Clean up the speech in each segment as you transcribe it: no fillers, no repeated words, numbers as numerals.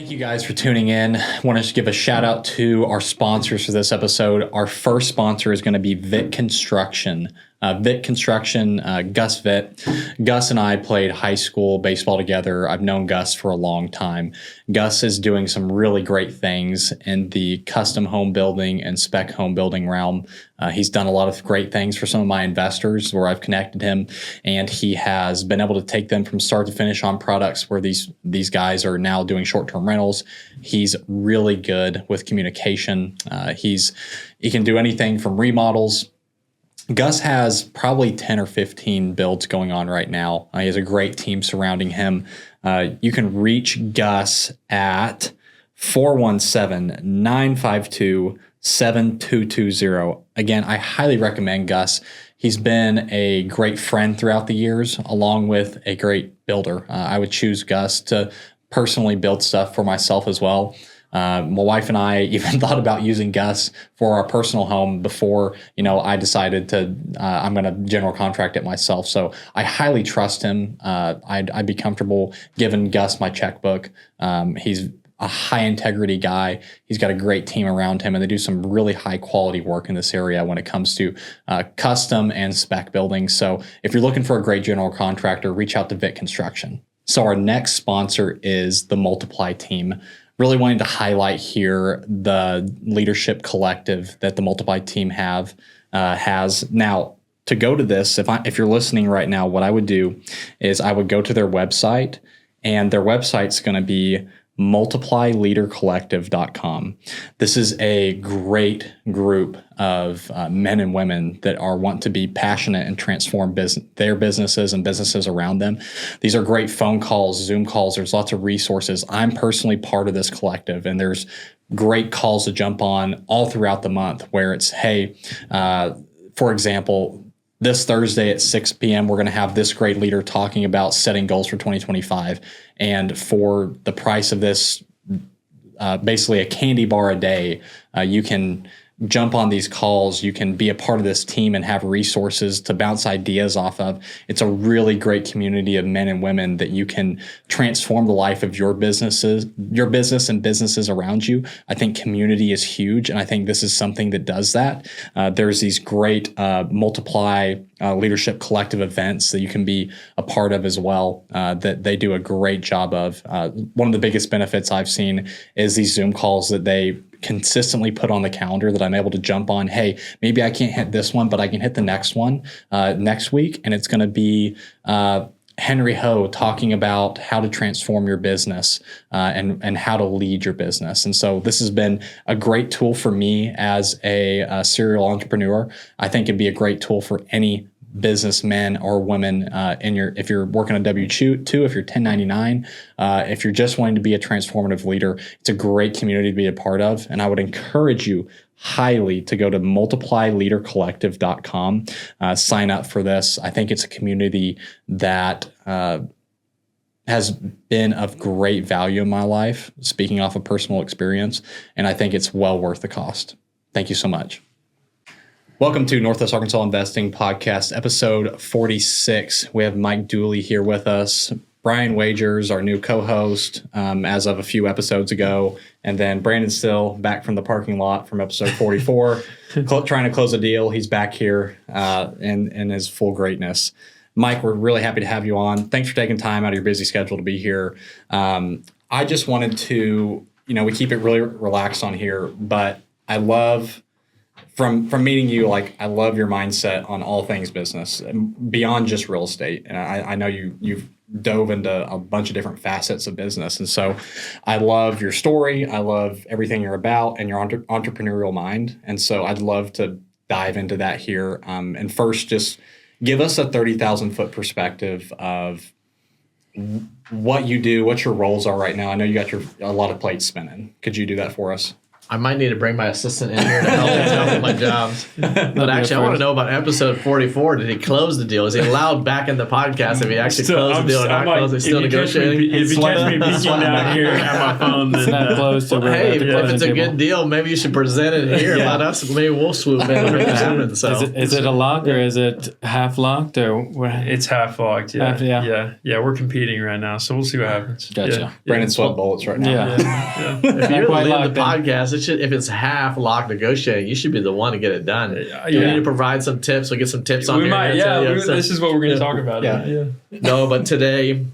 Thank you guys for tuning in. I want to give a shout out to our sponsors for this episode. Our first sponsor is going to be Vitt Construction. Vitt Construction, Gus Vitt. Gus and I played high school baseball together. I've known Gus for a long time. Gus is doing some really great things in the custom home building and spec home building realm. He's done a lot of great things for some of my investors where I've connected him, and he has been able to take them from start to finish on products where these guys are now doing short-term rentals. He's really good with communication. He can do anything from remodels. Gus has probably 10 or 15 builds going on right now. He has a great team surrounding him. You can reach Gus at 417-952-7220. Again, I highly recommend Gus. He's been a great friend throughout the years, along with a great builder. I would choose Gus to personally build stuff for myself as well. My wife and I even thought about using Gus for our personal home before, I decided I'm going to general contract it myself. So I highly trust him. I'd be comfortable giving Gus my checkbook. He's a high integrity guy. He's got a great team around him, and they do some really high quality work in this area when it comes to custom and spec building. So if you're looking for a great general contractor, reach out to Vitt Construction. So our next sponsor is the Multiply team. Really wanting to highlight here the leadership collective that the Multiply team has. Now, to go to this, if you're listening right now, what I would do is I would go to their website, and their website's going to be multiplyleadercollective.com. This is a great group of men and women that want to be passionate and transform their businesses and businesses around them. These are great phone calls, Zoom calls. There's lots of resources. I'm personally part of this collective, and there's great calls to jump on all throughout the month where it's, hey, for example, this Thursday at 6 p.m., we're going to have this great leader talking about setting goals for 2025. And for the price of this, basically a candy bar a day, you can jump on these calls. You can be a part of this team and have resources to bounce ideas off of. It's a really great community of men and women that you can transform the life of your business and businesses around you. I think community is huge, and I think this is something that does that. There's these great Multiply leadership collective events that you can be a part of as well, that they do a great job of. One of the biggest benefits I've seen is these Zoom calls that they consistently put on the calendar that I'm able to jump on. Hey, maybe I can't hit this one, but I can hit the next one next week. And it's going to be Henry Ho talking about how to transform your business and how to lead your business. And so this has been a great tool for me as a serial entrepreneur. I think it'd be a great tool for any businessmen or women if you're working a W-2, if you're 1099, if you're just wanting to be a transformative leader. It's a great community to be a part of, and I would encourage you highly to go to multiplyleadercollective.com, sign up for this. I think it's a community that has been of great value in my life, speaking off of personal experience, and I think it's well worth the cost. Thank you so much. Welcome to Northwest Arkansas Investing Podcast, episode 46. We have Mike Duley here with us. Brian Wagers, our new co-host, as of a few episodes ago. And then Brandon Still, back from the parking lot from episode 44, trying to close a deal. He's back here in his full greatness. Mike, we're really happy to have you on. Thanks for taking time out of your busy schedule to be here. I just wanted to, we keep it really relaxed on here, but I love... From meeting you, I love your mindset on all things business, beyond just real estate. And I know you've dove into a bunch of different facets of business. And so I love your story. I love everything you're about and your entrepreneurial mind. And so I'd love to dive into that here. And first, just give us a 30,000 foot perspective of what you do, what your roles are right now. I know you got a lot of plates spinning. Could you do that for us? I might need to bring my assistant in here to help me tell me my jobs. But actually, I want to know about episode 44. Did he close the deal? Is he allowed back in the podcast if he actually closed the deal or not closed? He's still negotiating. If you catch me peeking down here at my phone, then not close to hey, if it's a good deal, maybe you should present it here. Let us. Maybe we'll swoop in and make it happen. So. Is it a lock or is it half locked or what? it's half locked. Yeah. Yeah. We're competing right now, so we'll see what happens. Gotcha. Yeah. Brandon sweat bullets right now. Yeah. If you're quite leading the locked in. podcast, if it's half locked negotiating, you should be the one to get it done. You need to provide some tips. We'll get some tips on We here. might. This is what we're going to talk about. Yeah. No, but today,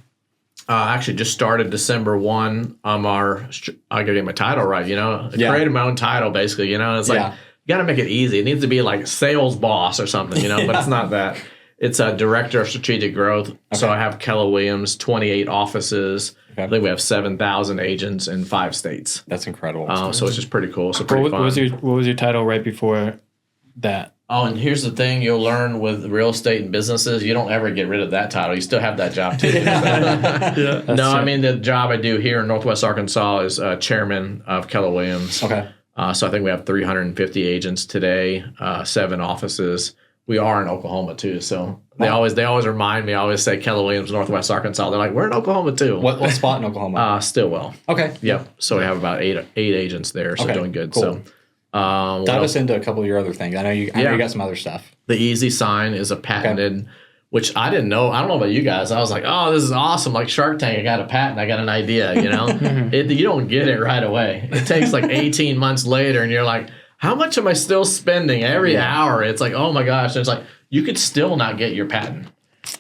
actually just started December 1. I got to get my title right, I created my own title, basically, It's like, you got to make it easy. It needs to be like sales boss or something, but it's not that. It's a director of strategic growth. Okay. So I have Keller Williams, 28 offices. Okay. I think we have 7,000 agents in 5 states. That's incredible. So it's just pretty cool. So pretty fun. What was your title right before that? Oh, and here's the thing you'll learn with real estate and businesses, you don't ever get rid of that title. You still have that job, too. No, I mean, the job I do here in Northwest Arkansas is chairman of Keller Williams. Okay. So I think we have 350 agents today, 7 offices. We are in Oklahoma, too. So they always remind me, I always say Keller Williams, Northwest Arkansas. They're like, we're in Oklahoma, too. What spot in Oklahoma? Stillwell. Okay. Yep. So we have about eight agents there, so doing good. Cool. So dive us into a couple of your other things. I know you got some other stuff. The Easy sign is a patented, which I didn't know. I don't know about you guys. I was like, oh, this is awesome. Like Shark Tank, I got a patent. I got an idea, you don't get it right away. It takes like 18 months later, and you're like, how much am I still spending every hour? It's like, oh my gosh. It's like, you could still not get your patent.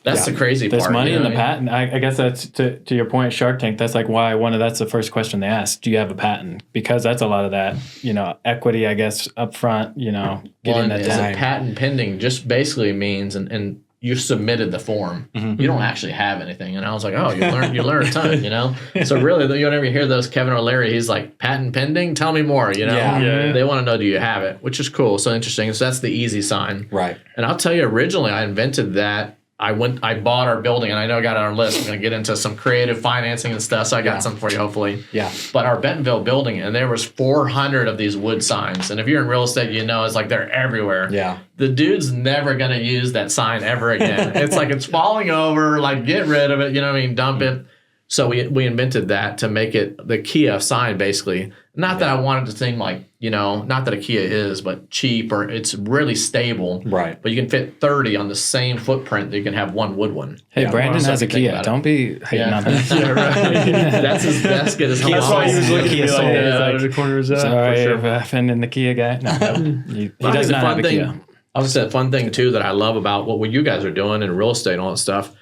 That's the crazy part. There's money in the patent. I guess that's to your point, Shark Tank. That's like why that's the first question they ask. Do you have a patent? Because that's a lot of that, equity, I guess, up front, getting that done. Patent pending just basically means, and you submitted the form. Mm-hmm. You don't actually have anything. And I was like, oh, you learn a ton, So really, you don't ever hear those Kevin or Larry. He's like, patent pending? Tell me more, Yeah. They want to know, do you have it? Which is cool. So interesting. So that's the Easy sign. Right. And I'll tell you, originally I invented that. I bought our building, and I know I got it on our list. I'm going to get into some creative financing and stuff, so I got something for you, hopefully. Yeah. But our Bentonville building, and there was 400 of these wood signs. And if you're in real estate, it's like they're everywhere. Yeah. The dude's never going to use that sign ever again. It's like it's falling over, like get rid of it, dump it. So we invented that to make it the Kia sign, basically. Not that I wanted to seem like, not that a Kia is, but cheap, or it's really stable. Right. But you can fit 30 on the same footprint that you can have one wood one. Hey, Brandon has a Kia. Don't be hating on that. Yeah, right. That's his basket. That's why he was looking at me like that out of the corner of his eye. Sorry for offending the Kia guy. No, he does not have a Kia. I would say a fun thing, too, that I love about what you guys are doing in real estate and all that stuff.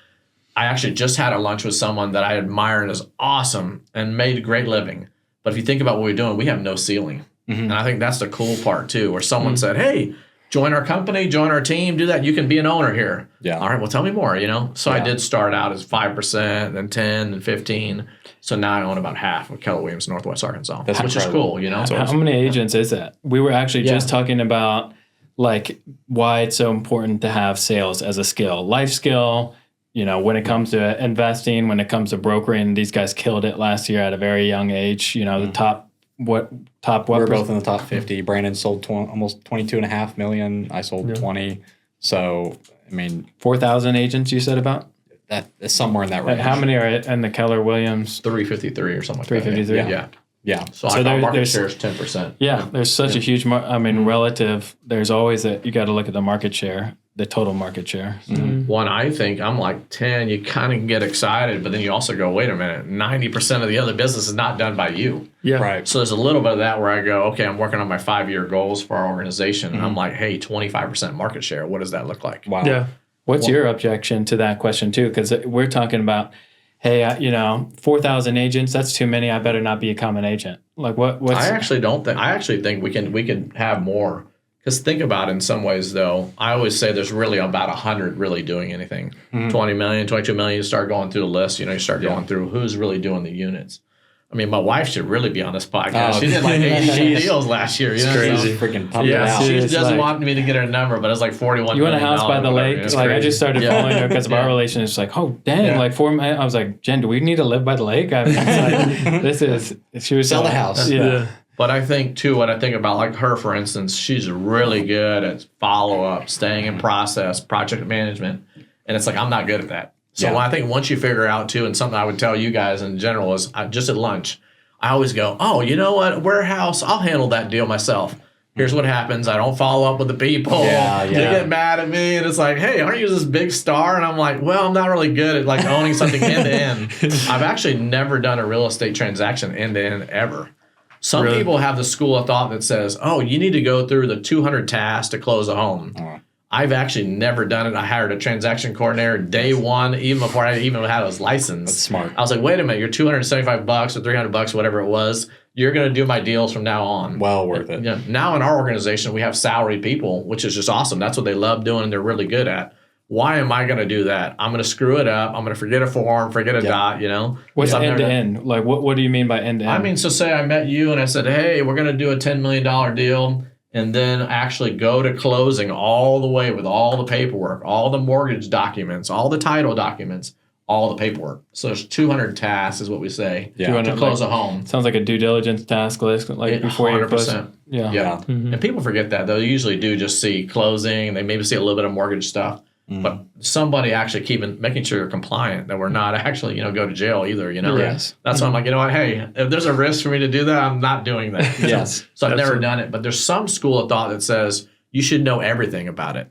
I actually just had a lunch with someone that I admire and is awesome and made a great living. But if you think about what we're doing, we have no ceiling. Mm-hmm. And I think that's the cool part, too, where someone said, hey, join our company, join our team, do that. You can be an owner here. Yeah. All right, well, tell me more, So I did start out as 5%, then 10, then 15. So now I own about half of Keller Williams, Northwest Arkansas, which is cool, How many agents is that? We were actually just talking about, like, why it's so important to have sales as a skill, life skill. When it comes to investing, when it comes to brokering, these guys killed it last year at a very young age. The top what? We're both in the top 50. Brandon sold almost 22.5 million. I sold 20. So, 4,000 agents you said about? That is somewhere in that range. How many are in the Keller Williams? 353 or something like 353? that. Yeah. So our market share is 10%. Yeah, there's such a huge relative. There's always you got to look at the market share. The total market share. So. One, I think I'm like 10. You kind of get excited, but then you also go, wait a minute, 90% of the other business is not done by you. Yeah. Right. So there's a little bit of that where I go, okay, I'm working on my 5-year goals for our organization. And I'm like, hey, 25% market share. What does that look like? Wow. Yeah. What's your objection to that question too? Because we're talking about, hey, 4,000 agents, that's too many. I better not be a common agent. Like what's I actually think we can have more. Because think about it in some ways, though. I always say there's really about 100 really doing anything. 20 million, 22 million, you start going through the list. You start going through who's really doing the units. My wife should really be on this podcast. She did like 80 deals last year. It's crazy. So, freaking pumped out. She doesn't want me to get her number, but it's like $41 You want a house by the lake? I just started following her because of our relation. It's like, oh, dang, like 4 million. I was like, Jen, do we need to live by the lake? She was sell the house. Yeah. But I think too, what I think about like her, for instance, she's really good at follow up, staying in process, project management. And it's like, I'm not good at that. So I think once you figure out too, and something I would tell you guys in general is just at lunch, I always go, oh, you know what? Warehouse, I'll handle that deal myself. Here's what happens. I don't follow up with the people. They get mad at me. And it's like, hey, aren't you this big star? And I'm like, well, I'm not really good at like owning something end to end. I've actually never done a real estate transaction end to end ever. Some people have the school of thought that says, oh, you need to go through the 200 tasks to close a home. I've actually never done it. I hired a transaction coordinator day one, even before I even had his license. That's smart. I was like, wait a minute, you're $275 or $300, whatever it was. You're going to do my deals from now on. Well worth it. Now in our organization, we have salaried people, which is just awesome. That's what they love doing and they're really good at. Why am I going to do that? I'm going to screw it up. I'm going to forget a form, forget a dot, What's end to end? Like, what do you mean by end to end? I mean, so say I met you and I said, hey, we're going to do a $10 million deal, and then actually go to closing all the way with all the paperwork, all the mortgage documents, all the title documents, all the paperwork. So there's 200 tasks is what we say to close a home. Sounds like a due diligence task list, like before you close. Yeah. Mm-hmm. And people forget that. They usually do just see closing. They maybe see a little bit of mortgage stuff. But somebody actually making sure you're compliant, that we're not actually, go to jail either, Yes. That's why I'm like, you know what, hey, if there's a risk for me to do that, I'm not doing that. Yes. So I've never done it. But there's some school of thought that says you should know everything about it.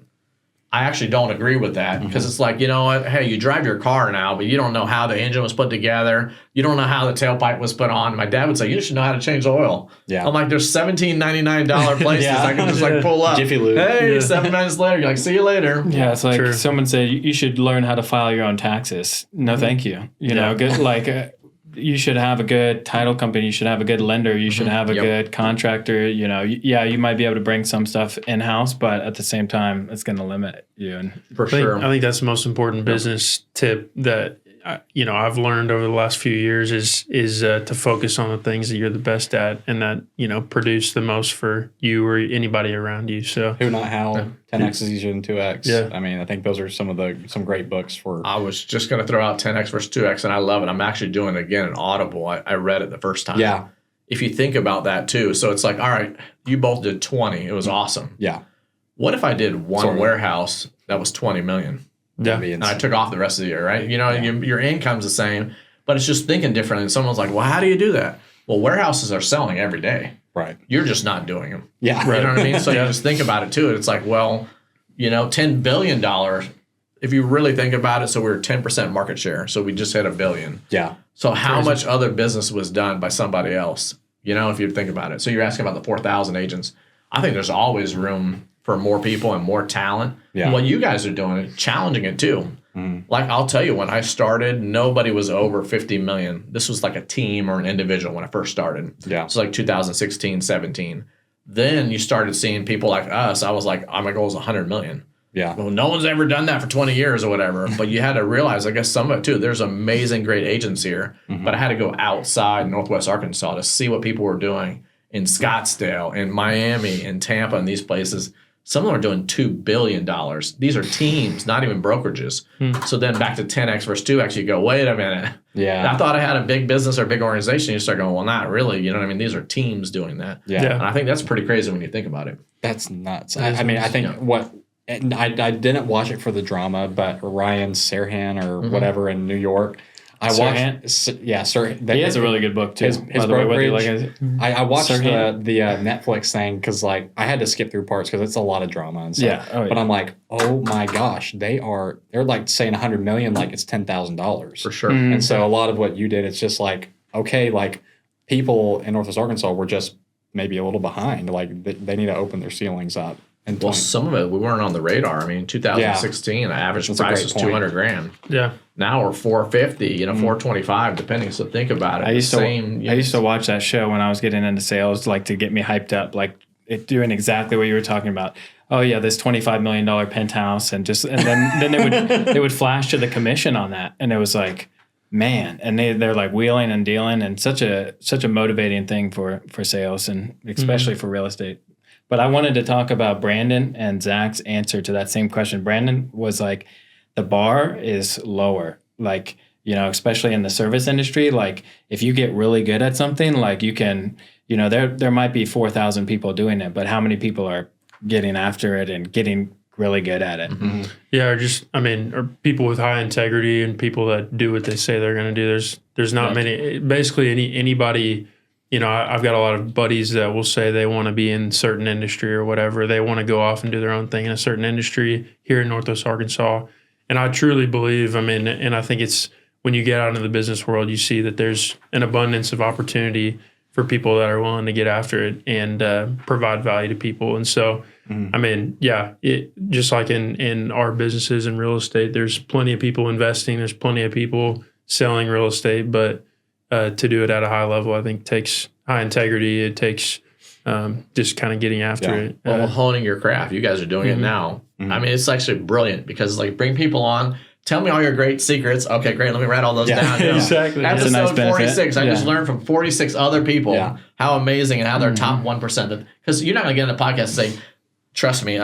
I actually don't agree with that because it's like, you know what, hey, you drive your car now, but you don't know how the engine was put together. You don't know how the tailpipe was put on. My dad would say, you should know how to change oil. Yeah. I'm like, there's $17.99 places I can just like pull up. Jiffy Lube. Hey, 7 minutes later, you're like, see you later. Yeah, it's like someone said, you should learn how to file your own taxes. No, thank you. You know, good, like you should have a good title company. You should have a good lender. You should have a good contractor. You might be able to bring some stuff in-house, but at the same time, it's going to limit you. And For sure. I think that's the most important business tip that I've learned over the last few years is to focus on the things that you're the best at and that produce the most for you or anybody around you. So Who Not How, 10x is easier than 2x. Yeah. I mean, I think those are some great books for. I was just going to throw out 10x versus 2x, and I love it. I'm actually doing it again in Audible. I read it the first time. Yeah. If you think about that too, so it's like, all right, you both did 20. It was awesome. Yeah. What if I did one warehouse that was 20 million? Yeah. And I took off the rest of the year, right? Your income's the same, but it's just thinking differently. And someone's like, well, how do you do that? Well, warehouses are selling every day. Right. You're just not doing them. Yeah. You know what I mean? So you just think about it too. It's like, well, $10 billion, if you really think about it, so we're 10% market share. So we just hit $1 billion. Yeah. So how much other business was done by somebody else, if you think about it? So you're asking about the 4,000 agents. I think there's always room for more people and more talent. Yeah. What you guys are doing is challenging it too. Like I'll tell you, when I started, nobody was over 50 million. This was like a team or an individual when I first started. Yeah. It's like 2016, 17. Then you started seeing people like us. I was like, my goal is 100 million. Yeah. Well, no one's ever done that for 20 years or whatever. But you had to realize, I guess some of it too, there's amazing, great agents here. But I had to go outside Northwest Arkansas to see what people were doing in Scottsdale, in Miami, in Tampa, and these places. Some of them are doing $2 billion. These are teams, not even brokerages. So then back to 10x versus 2x, you go, wait a minute. Yeah. I thought I had a big business or a big organization. You start going, well, not really. You know what I mean? These are teams doing that. Yeah. And I think that's pretty crazy when you think about it. That's nuts. I think and I didn't watch it for the drama, but Ryan Serhan or whatever in New York. I watched, Sir. He has a really good book too. His brokerage. I watched the Serhan. Netflix thing because I had to skip through parts because it's a lot of drama and stuff. Yeah. But I'm like, oh my gosh, they're like saying 100 million like it's $10,000 For sure. And so a lot of what you did, it's just like, okay, like people in Northwest Arkansas were just maybe a little behind. Like they need to open their ceilings up. Well, some of it, we weren't on the radar. I mean, 2016, the average price was $200,000. Yeah. Now we're 450, 425, depending. So think about it. I used to watch that show when I was getting into sales, like to get me hyped up, like doing exactly what you were talking about. Oh yeah, this $25 million penthouse, and then they would flash to the commission on that, and it was like, man, and they're like wheeling and dealing, and such a motivating thing for sales, and especially for real estate. But I wanted to talk about Brandon and Zach's answer to that same question. Brandon was like, the bar is lower, like, especially in the service industry. Like if you get really good at something, like you can there might be 4,000 people doing it, but how many people are getting after it and getting really good at it? Mm-hmm. Yeah, or people with high integrity and people that do what they say they're going to do. There's not many. Basically, anybody. I've got a lot of buddies that will say they want to be in certain industry or whatever. They want to go off and do their own thing in a certain industry here in Northwest Arkansas. And I truly believe, and I think it's when you get out into the business world, you see that there's an abundance of opportunity for people that are willing to get after it and provide value to people. And so, just like in our businesses in real estate, there's plenty of people investing. There's plenty of people selling real estate, but to do it at a high level, I think takes high integrity. It takes just kind of getting after it. Well, honing your craft. You guys are doing it now. Mm-hmm. It's actually brilliant because bring people on, tell me all your great secrets. Okay, great. Let me write all those down. Exactly. Episode 46. I just learned from 46 other people how amazing and how they're top 1%. Because you're not going to get in a podcast and say, trust me,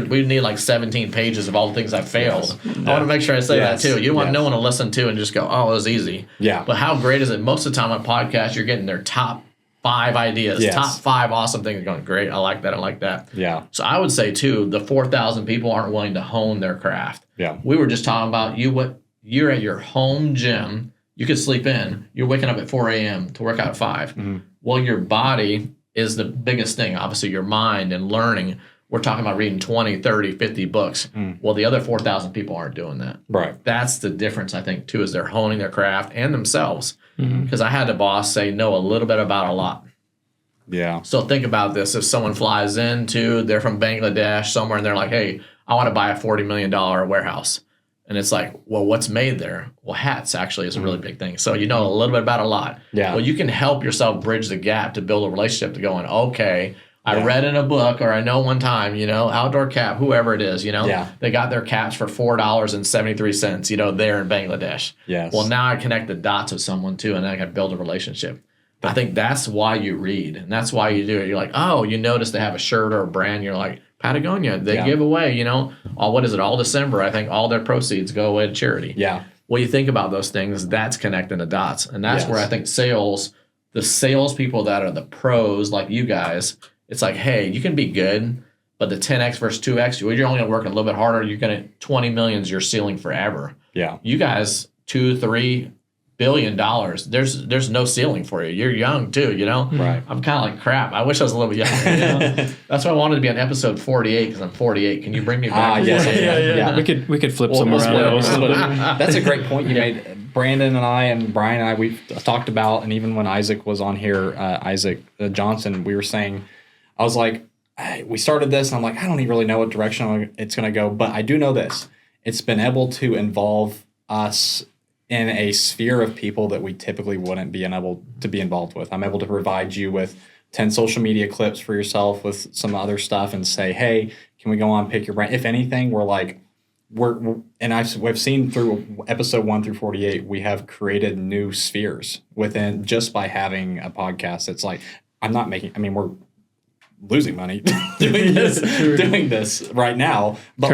we need like 17 pages of all the things I failed. Yes. I want to make sure I say that too. You want no one to listen to and just go, oh, it was easy. Yeah. But how great is it? Most of the time on podcasts, you're getting their top 5 ideas, top 5 awesome things. You're going, great, I like that, I like that. Yeah. So I would say too, the 4,000 people aren't willing to hone their craft. Yeah. We were just talking about you're at your home gym. You could sleep in. You're waking up at 4 a.m. to work out at 5. Mm-hmm. Well, your body is the biggest thing. Obviously, your mind and learning. We're talking about reading 20, 30, 50 books. Well, the other 4,000 people aren't doing that. Right. That's the difference, I think, too, is they're honing their craft and themselves. Because I had a boss say, know a little bit about a lot. Yeah. So think about this. If someone flies they're from Bangladesh somewhere, and they're like, hey, I want to buy a $40 million warehouse. And it's like, well, what's made there? Well, hats actually is a really big thing. So you know a little bit about a lot. Yeah. Well, you can help yourself bridge the gap to build a relationship to going, okay, I read in a book, or I know one time, Outdoor Cap, whoever it is, they got their caps for $4.73, there in Bangladesh. Yes. Well, now I connect the dots with someone too, and I can build a relationship. But I think that's why you read, and that's why you do it. You're like, oh, you notice they have a shirt or a brand. You're like, Patagonia, they give away, all December, I think all their proceeds go away to charity. Yeah. Well, you think about those things, that's connecting the dots. And that's where I think the salespeople that are the pros like you guys, it's like, hey, you can be good, but the 10x versus 2x, you're only going to work a little bit harder. You're going to 20 million is your ceiling forever. Yeah. You guys, $2-3 billion. There's no ceiling for you. You're young too, Right. I'm kind of like crap. I wish I was a little bit younger. That's why I wanted to be on episode 48 because I'm 48. Can you bring me back? Yes. Yeah. We could flip some around. That's a great point you made. Brandon and I and Brian and I, we've talked about, and even when Isaac was on here, Isaac Johnson, we were saying, I was like, hey, we started this, and I'm like, I don't even really know what direction it's going to go, but I do know this. It's been able to involve us in a sphere of people that we typically wouldn't be able to be involved with. I'm able to provide you with 10 social media clips for yourself with some other stuff and say, hey, can we go on, pick your brand? If anything, we've seen through episode 1 through 48, we have created new spheres within just by having a podcast. It's like, we're losing money doing this right now, but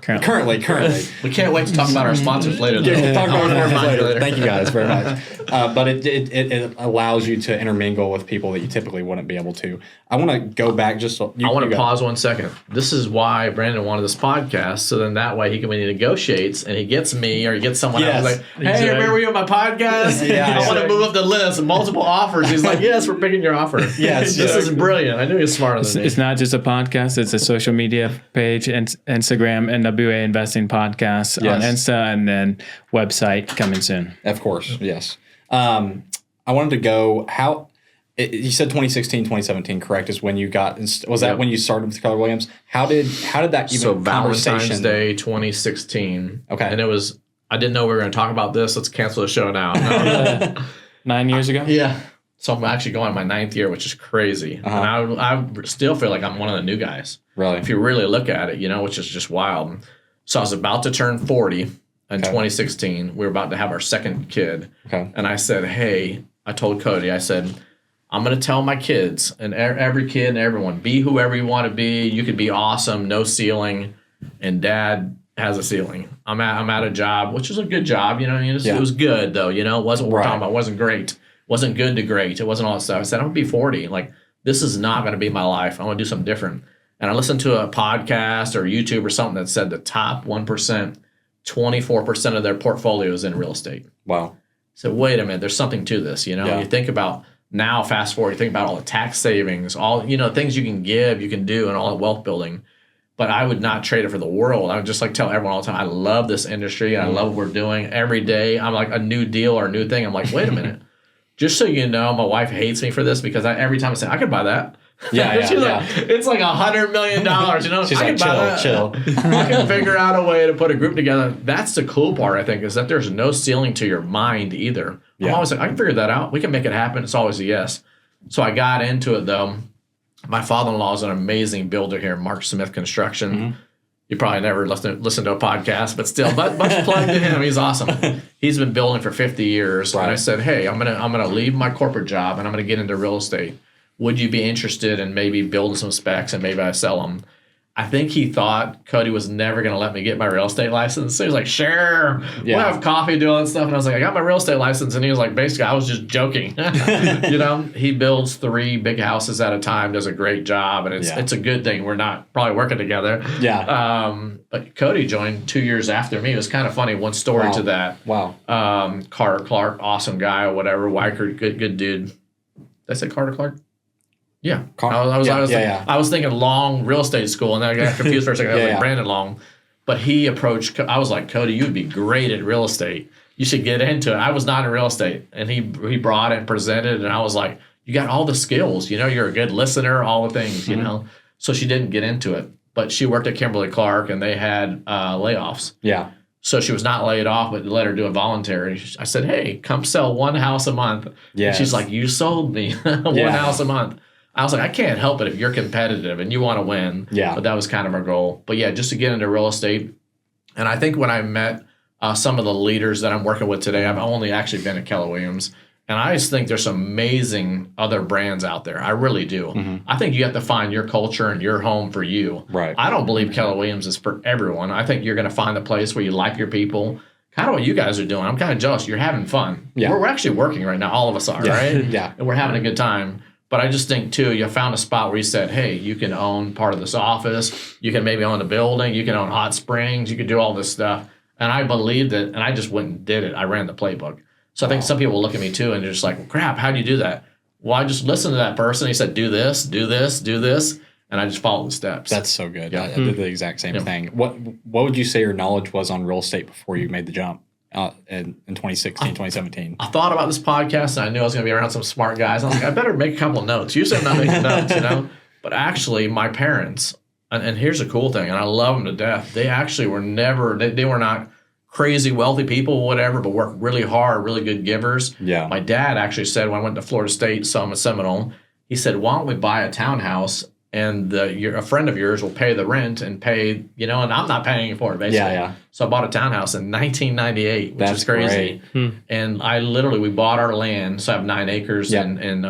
currently we can't wait to talk about our sponsors later. We'll talk about our sponsors later. Thank you guys very much. But it allows you to intermingle with people that you typically wouldn't be able to. I want to go back I want to pause 1 second. This is why Brandon wanted this podcast, so then that way when he negotiates and he gets me or he gets someone else like, hey, remember you on my podcast? I want to move up the list, multiple offers. He's like, yes, we're picking your offer. Yes, this is brilliant. I knew he was smart. It's not just a podcast, it's a social media page, and Instagram, NWA Investing Podcast on Insta, and then website coming soon. Of course, yes. I wanted to go, you said 2016, 2017, correct, is when you got, was that when you started with Keller Williams? How did that even So Valentine's Day 2016. Okay. And it was, I didn't know we were going to talk about this. Let's cancel the show now. No. 9 years ago? Yeah. So I'm actually going on my 9th year, which is crazy. And I still feel like I'm one of the new guys. Really? If you really look at it, which is just wild. So I was about to turn 40 in 2016. We were about to have our second kid. Okay. And I said, hey, I told Cody, I said, I'm going to tell my kids and every kid and everyone, be whoever you want to be. You could be awesome, no ceiling. And Dad has a ceiling. I'm at a job, which is a good job. It was good, though. It wasn't what we're talking about. It wasn't great. Wasn't good to great. It wasn't all that stuff. I said, I'm going to be 40. Like, this is not going to be my life. I'm going to do something different. And I listened to a podcast or YouTube or something that said the top 1%, 24% of their portfolio is in real estate. Wow. So wait a minute, there's something to this. You know, Yeah. you think about now, fast forward, you think about all the tax savings, all, you know, things you can give, you can do, and all the wealth building. But I would not trade it for the world. I would just like tell everyone all the time, I love this industry. I love what we're doing every day. I'm like a new deal or a new thing. I'm like, wait a minute. Just so you know, my wife hates me for this because every time I say, I could buy that. Yeah, She's yeah. like, it's like $100 million, you know? She's I like, can buy that. chill. I can figure out a way to put a group together. That's the cool part, I think, is that there's no ceiling to your mind either. Yeah. I'm always like, I can figure that out. We can make it happen. It's always a yes. So I got into it, though. My father-in-law is an amazing builder here, Mark Smith Construction. Mm-hmm. You probably never listen to a podcast, but still, much plug to him. He's awesome. He's been building for 50 years. Right. And I said, hey, I'm gonna leave my corporate job and I'm gonna get into real estate. Would you be interested in maybe building some specs and maybe I sell them? I think he thought Cody was never going to let me get my real estate license. So he was like, sure, we'll have coffee, do all that stuff. And I was like, I got my real estate license. And he was like, basically, I was just joking. You know, he builds 3 big houses at a time, does a great job. And it's a good thing. We're not probably working together. Yeah. But Cody joined 2 years after me. It was kind of funny. One story to that. Wow. Carter Clark, awesome guy or whatever. Weicker, good dude. Did I say Carter Clark? Yeah. I was thinking Long real estate school, and then I got confused for a second. I was like Brandon Long. But he approached, I was like, Cody, you would be great at real estate. You should get into it. I was not in real estate. And he brought it and presented, and I was like, you got all the skills. You know, you're a good listener, all the things, you know. So she didn't get into it. But she worked at Kimberly-Clark, and they had layoffs. Yeah. So she was not laid off, but let her do a voluntary. I said, hey, come sell 1 house a month. Yeah. And she's like, you sold me 1 house a month. I was like, I can't help it if you're competitive and you want to win. Yeah. But that was kind of our goal. But yeah, just to get into real estate. And I think when I met some of the leaders that I'm working with today, I've only actually been at Keller Williams. And I just think there's some amazing other brands out there. I really do. I think you have to find your culture and your home for you. Right. I don't believe Keller Williams is for everyone. I think you're going to find a place where you like your people. Kind of what you guys are doing. I'm kind of jealous. You're having fun. Yeah. We're actually working right now. All of us are, right? Yeah. And we're having a good time. But I just think, too, you found a spot where you said, hey, you can own part of this office. You can maybe own the building. You can own hot springs. You can do all this stuff. And I believed it, and I just went and did it. I ran the playbook. So I think some people look at me, too, and they're just like, well, crap, how do you do that? Well, I just listened to that person. He said, do this, do this, do this. And I just followed the steps. That's so good. Yeah. I did the exact same thing. What would you say your knowledge was on real estate before you made the jump in 2016, 2017? I thought about this podcast, and I knew I was going to be around some smart guys. I was like, I better make a couple of notes. Usually I'm not making notes, you know. But actually, my parents, and here's a cool thing, and I love them to death. They actually were never, they were not crazy wealthy people, whatever, but worked really hard, really good givers. Yeah. My dad actually said when I went to Florida State, saw him at Seminole, he said, why don't we buy a townhouse and a friend of yours will pay the rent and pay, you know, and I'm not paying for it, basically. Yeah. So I bought a townhouse in 1998, which That's is crazy. great. And we bought our land, so I have 9 acres in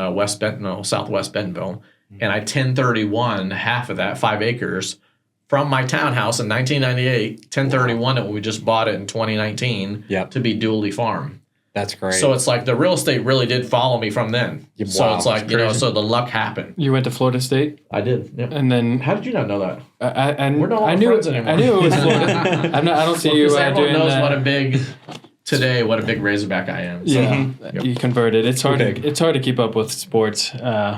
southwest Bentonville, and I 1031 half of that, 5 acres, from my townhouse in 1998, 1031 it, we just bought it in 2019 to be Duley Farm. That's great. So it's like the real estate really did follow me from then. So it's like, you know, so the luck happened. You went to Florida State? I did. Yep. And then How did you not know that? We're no I knew friends anymore. I knew it was Florida. I don't see you everyone doing knows that. what a big Razorback I am. So, Yeah, you converted. It's hard. It's hard to keep up with sports.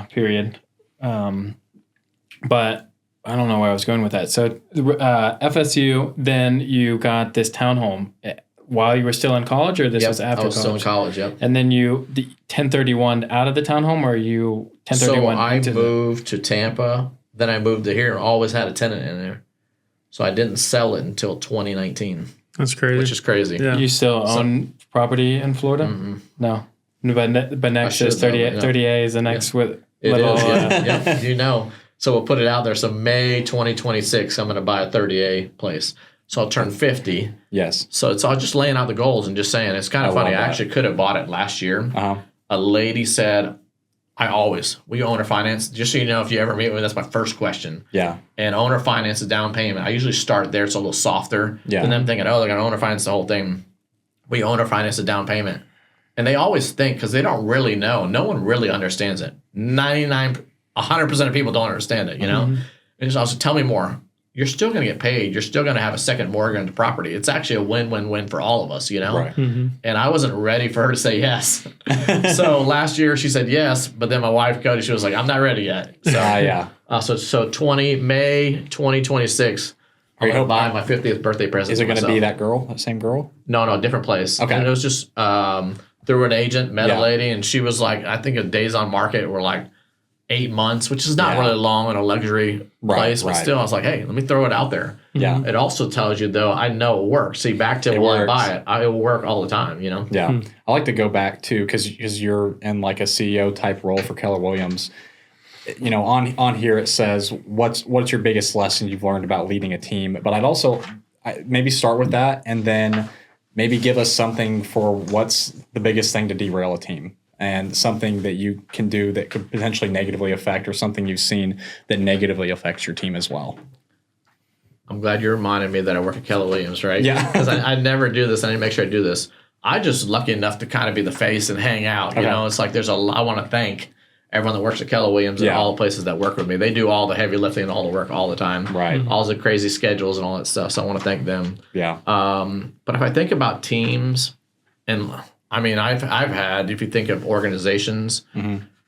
Period. But I don't know where I was going with that. So FSU. Then you got this townhome while you were still in college, or this was after college? I was still in college. Yep. And then the 1031 out of the townhome, or you 1031? So I moved to Tampa. Then I moved to here. Always had a tenant in there. So I didn't sell it until 2019. That's crazy. Which is crazy. Yeah. You still own property in Florida? Mm-hmm. No. But next is 30A is the next with it little. Is, yeah. You know. So we'll put it out there. So May 2026, I'm going to buy a 30A place. So I'll turn 50. Yes. So it's all just laying out the goals and just saying. It's kind of funny. I actually could have bought it last year. A lady said, we owner finance. Just so you know, if you ever meet with me, that's my first question. Yeah. And owner finance is down payment. I usually start there. It's a little softer. Yeah. And them thinking, they're going to owner finance the whole thing. We owner finance a down payment. And they always think, because they don't really know, no one really understands it. 100% of people don't understand it, you know? And just also tell me more. You're still going to get paid. You're still going to have a second mortgage on the property. It's actually a win-win-win for all of us, you know? Right. And I wasn't ready for her to say yes. So last year she said yes, but then my wife, Cody, she was like, I'm not ready yet. So, Yeah. So May 2026, I'm going to buy my 50th birthday present. Is it going to myself. be that same girl? No, different place. Okay. And it was just through an agent, met a lady, and she was like, I think the days on market were like 8 months, which is not really long in a luxury place, but still, I was like, hey, let me throw it out there. Yeah. It also tells you, though, I know it works. See, back to will I buy it? It will work all the time, you know? Yeah. I like to go back to, because you're in like a CEO type role for Keller Williams. You know, on here it says, what's your biggest lesson you've learned about leading a team? But I'd also maybe start with that, and then maybe give us something for what's the biggest thing to derail a team, and something that you can do that could potentially negatively affect, or something you've seen that negatively affects your team as well. I'm glad you reminded me that I work at Keller Williams, right? Yeah. Because I never do this. I need to make sure I do this. I just lucky enough to kind of be the face and hang out. You know, it's like I want to thank everyone that works at Keller Williams and all the places that work with me. They do all the heavy lifting and all the work all the time. Right. All the crazy schedules and all that stuff. So I want to thank them. Yeah. But if I think about teams, and I mean, I've had, if you think of organizations,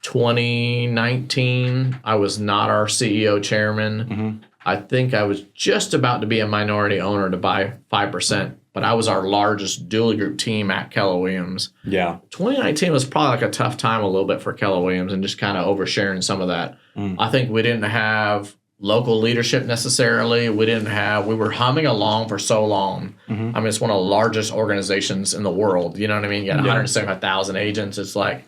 2019, I was not our CEO chairman. I think I was just about to be a minority owner to buy 5%, but I was our largest Duley Group team at Keller Williams. Yeah. 2019 was probably like a tough time a little bit for Keller Williams, and just kind of oversharing some of that. I think we didn't have local leadership necessarily. We were humming along for so long. I mean, it's one of the largest organizations in the world. You know what I mean? You got 175,000 agents. It's like,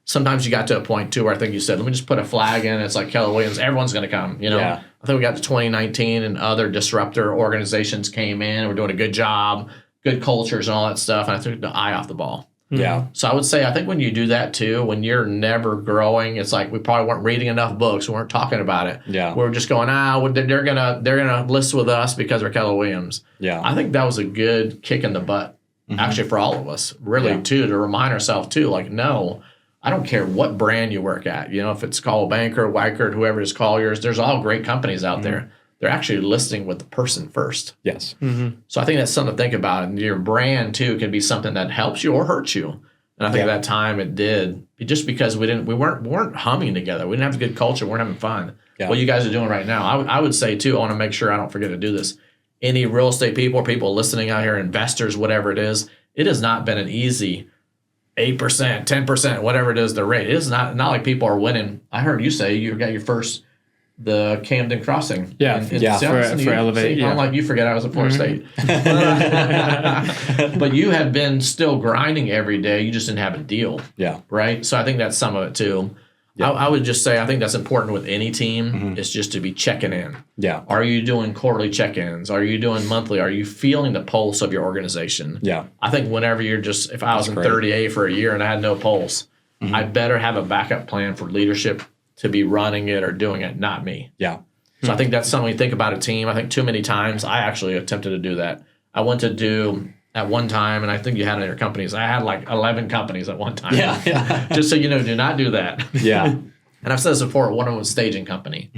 sometimes you got to a point too where I think you said, let me just put a flag in. It's like Keller Williams, everyone's going to come, you know? Yeah. I think we got to 2019 and other disruptor organizations came in and we're doing a good job, good cultures and all that stuff. And I took the eye off the ball. Yeah. So I would say, I think when you do that too, when you're never growing, it's like we probably weren't reading enough books. We weren't talking about it. Yeah. We're just going, they're gonna list with us because we're Keller Williams. Yeah. I think that was a good kick in the butt, actually, for all of us, really, too, to remind ourselves too, like, no, I don't care what brand you work at. You know, if it's called Banker, Weichert, whoever it is, Colliers, there's all great companies out there. They're actually listing with the person first. Yes. So I think that's something to think about. And your brand, too, can be something that helps you or hurts you. And I think at that time it did. Just because we weren't humming together. We didn't have a good culture. We weren't having fun. Yeah. What you guys are doing right now, I would say, too, I want to make sure I don't forget to do this. Any real estate people or people listening out here, investors, whatever it has not been an easy 8%, 10%, whatever it is, the rate. It is not like people are winning. I heard you say you got your first, the Camden Crossing. Yeah, for Elevate. I'm like, you forget I was at Florida State. But you have been still grinding every day. You just didn't have a deal. Yeah. Right? So I think that's some of it, too. Yeah. I would just say I think that's important with any team is just to be checking in. Yeah. Are you doing quarterly check-ins? Are you doing monthly? Are you feeling the pulse of your organization? Yeah. I think whenever you're just, if I was in 30A for a year and I had no pulse, I better have a backup plan for leadership to be running it or doing it, not me. Yeah. So I think that's something we think about a team. I think too many times I actually attempted to do that. I went to do at one time, and I think you had it in your companies. I had like 11 companies at one time. Yeah. Just so you know, do not do that. Yeah. And I've said this before, one of them was staging company.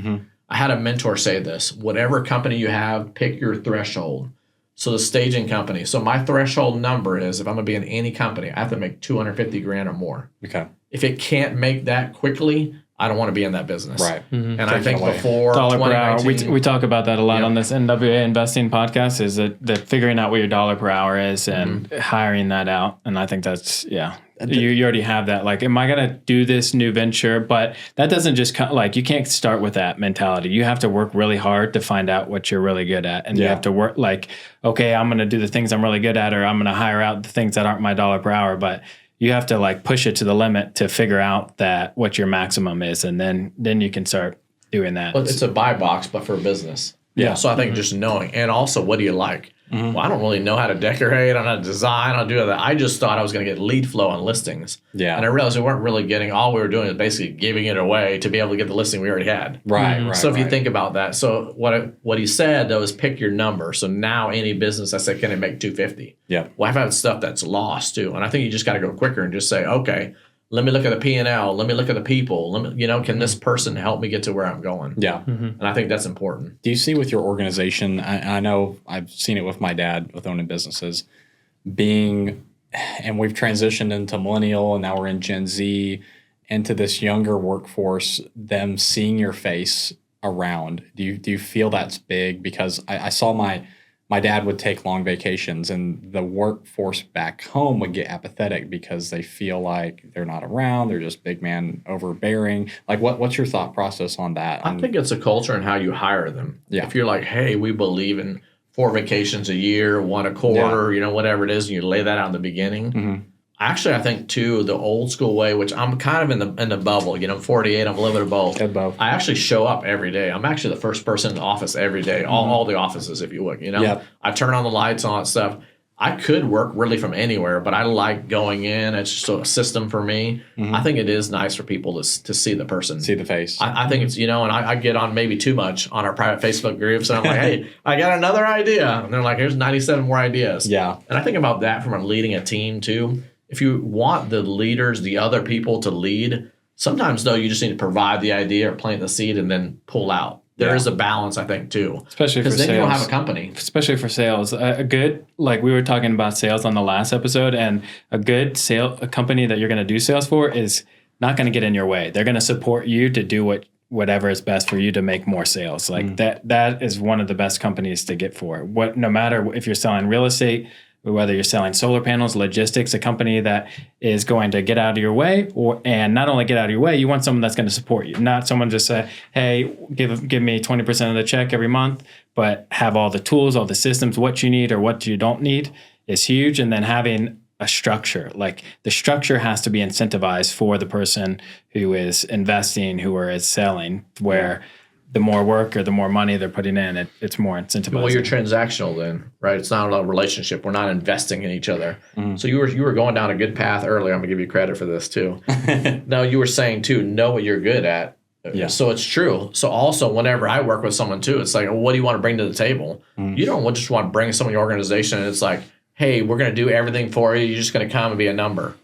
I had a mentor say this, whatever company you have, pick your threshold. So the staging company. So my threshold number is, if I'm going to be in any company, I have to make $250,000 or more. Okay. If it can't make that quickly, I don't want to be in that business. Right. And I think before dollar per hour, we talk about that a lot on this NWA investing podcast, is that figuring out what your dollar per hour is and hiring that out. And I think that's, you already have that. Like, am I going to do this new venture? But that doesn't just come, like, you can't start with that mentality. You have to work really hard to find out what you're really good at. And you have to work like, okay, I'm going to do the things I'm really good at, or I'm going to hire out the things that aren't my dollar per hour. But you have to like push it to the limit to figure out that what your maximum is, and then you can start doing that. Well, it's a buy box, but for business. Yeah. So I think just knowing, and also what do you like? Well, I don't really know how to decorate. I don't know how to design. I don't do that. I just thought I was going to get lead flow on listings. Yeah. And I realized we weren't really getting, all we were doing is basically giving it away to be able to get the listing we already had. Right. So if you think about that, so what he said though is pick your number. So now any business, I said, can it make 250? Yeah. Well, I've had stuff that's lost too. And I think you just got to go quicker and just say, okay, let me look at the P&L. Let me look at the people. Let me, can this person help me get to where I'm going? Yeah. And I think that's important. Do you see with your organization, I know I've seen it with my dad with owning businesses, and we've transitioned into millennial and now we're in Gen Z, into this younger workforce, them seeing your face around. Do you feel that's big? Because I saw my dad would take long vacations and the workforce back home would get apathetic because they feel like they're not around. They're just big man overbearing. Like what's your thought process on that? I think it's a culture and how you hire them. Yeah. If you're like, hey, we believe in 4 vacations a year, 1 a quarter, whatever it is, and you lay that out in the beginning. Actually, I think too, the old school way, which I'm kind of in the bubble, I'm 48, I'm a little bit of both. I actually show up every day. I'm actually the first person in the office every day, all the offices, if you would, I turn on the lights, all that stuff. I could work really from anywhere, but I like going in. It's just a system for me. I think it is nice for people to see the person. See the face. I think it's, and I get on maybe too much on our private Facebook groups. And I'm like, hey, I got another idea. And they're like, here's 97 more ideas. Yeah. And I think about that from leading a team too. If you want the leaders, the other people to lead, sometimes though, you just need to provide the idea or plant the seed and then pull out. There is a balance, I think, too. Especially for sales. Because then you don't have a company. Especially for sales. A good, like we were talking about sales on the last episode, and a good a company that you're going to do sales for is not going to get in your way. They're going to support you to do whatever is best for you to make more sales. Like that is one of the best companies to get for. No matter if you're selling real estate, whether you're selling solar panels, logistics, a company that is going to get out of your way, and not only get out of your way, you want someone that's going to support you, not someone just say, hey, give me 20% of the check every month, but have all the tools, all the systems, what you need or what you don't need is huge. And then having a structure, like the structure has to be incentivized for the person who is investing, who is selling, where the more work or the more money they're putting in, it's more incentivized. Well, you're transactional then, right? It's not a relationship. We're not investing in each other. So you were going down a good path earlier. I'm going to give you credit for this too. No, you were saying too, know what you're good at. Yeah. So it's true. So also whenever I work with someone too, it's like, well, what do you want to bring to the table? You don't just want to bring someone in your organization and it's like, hey, we're going to do everything for you. You're just going to come and be a number.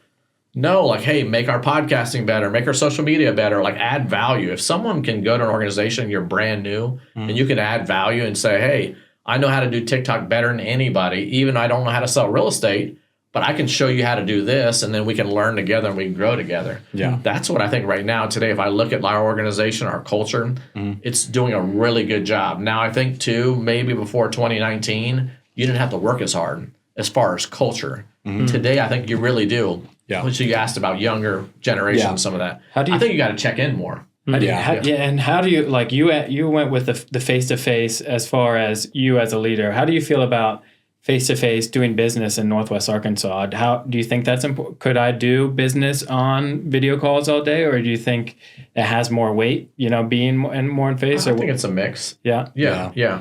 No, like, hey, make our podcasting better, make our social media better, like add value. If someone can go to an organization, you're brand new, and you can add value and say, hey, I know how to do TikTok better than anybody. Even I don't know how to sell real estate, but I can show you how to do this, and then we can learn together and we can grow together. Yeah, that's what I think right now today. If I look at our organization, our culture, it's doing a really good job. Now, I think too, maybe before 2019, you didn't have to work as hard as far as culture. Today, I think you really do. Yeah. So you asked about younger generation, some of that. I think you got to check in more. And how do you, like you went with the face-to-face as far as you as a leader. How do you feel about face-to-face doing business in Northwest Arkansas? How do you think that's important? Could I do business on video calls all day, or do you think it has more weight, being more in face? I think it's a mix. Yeah.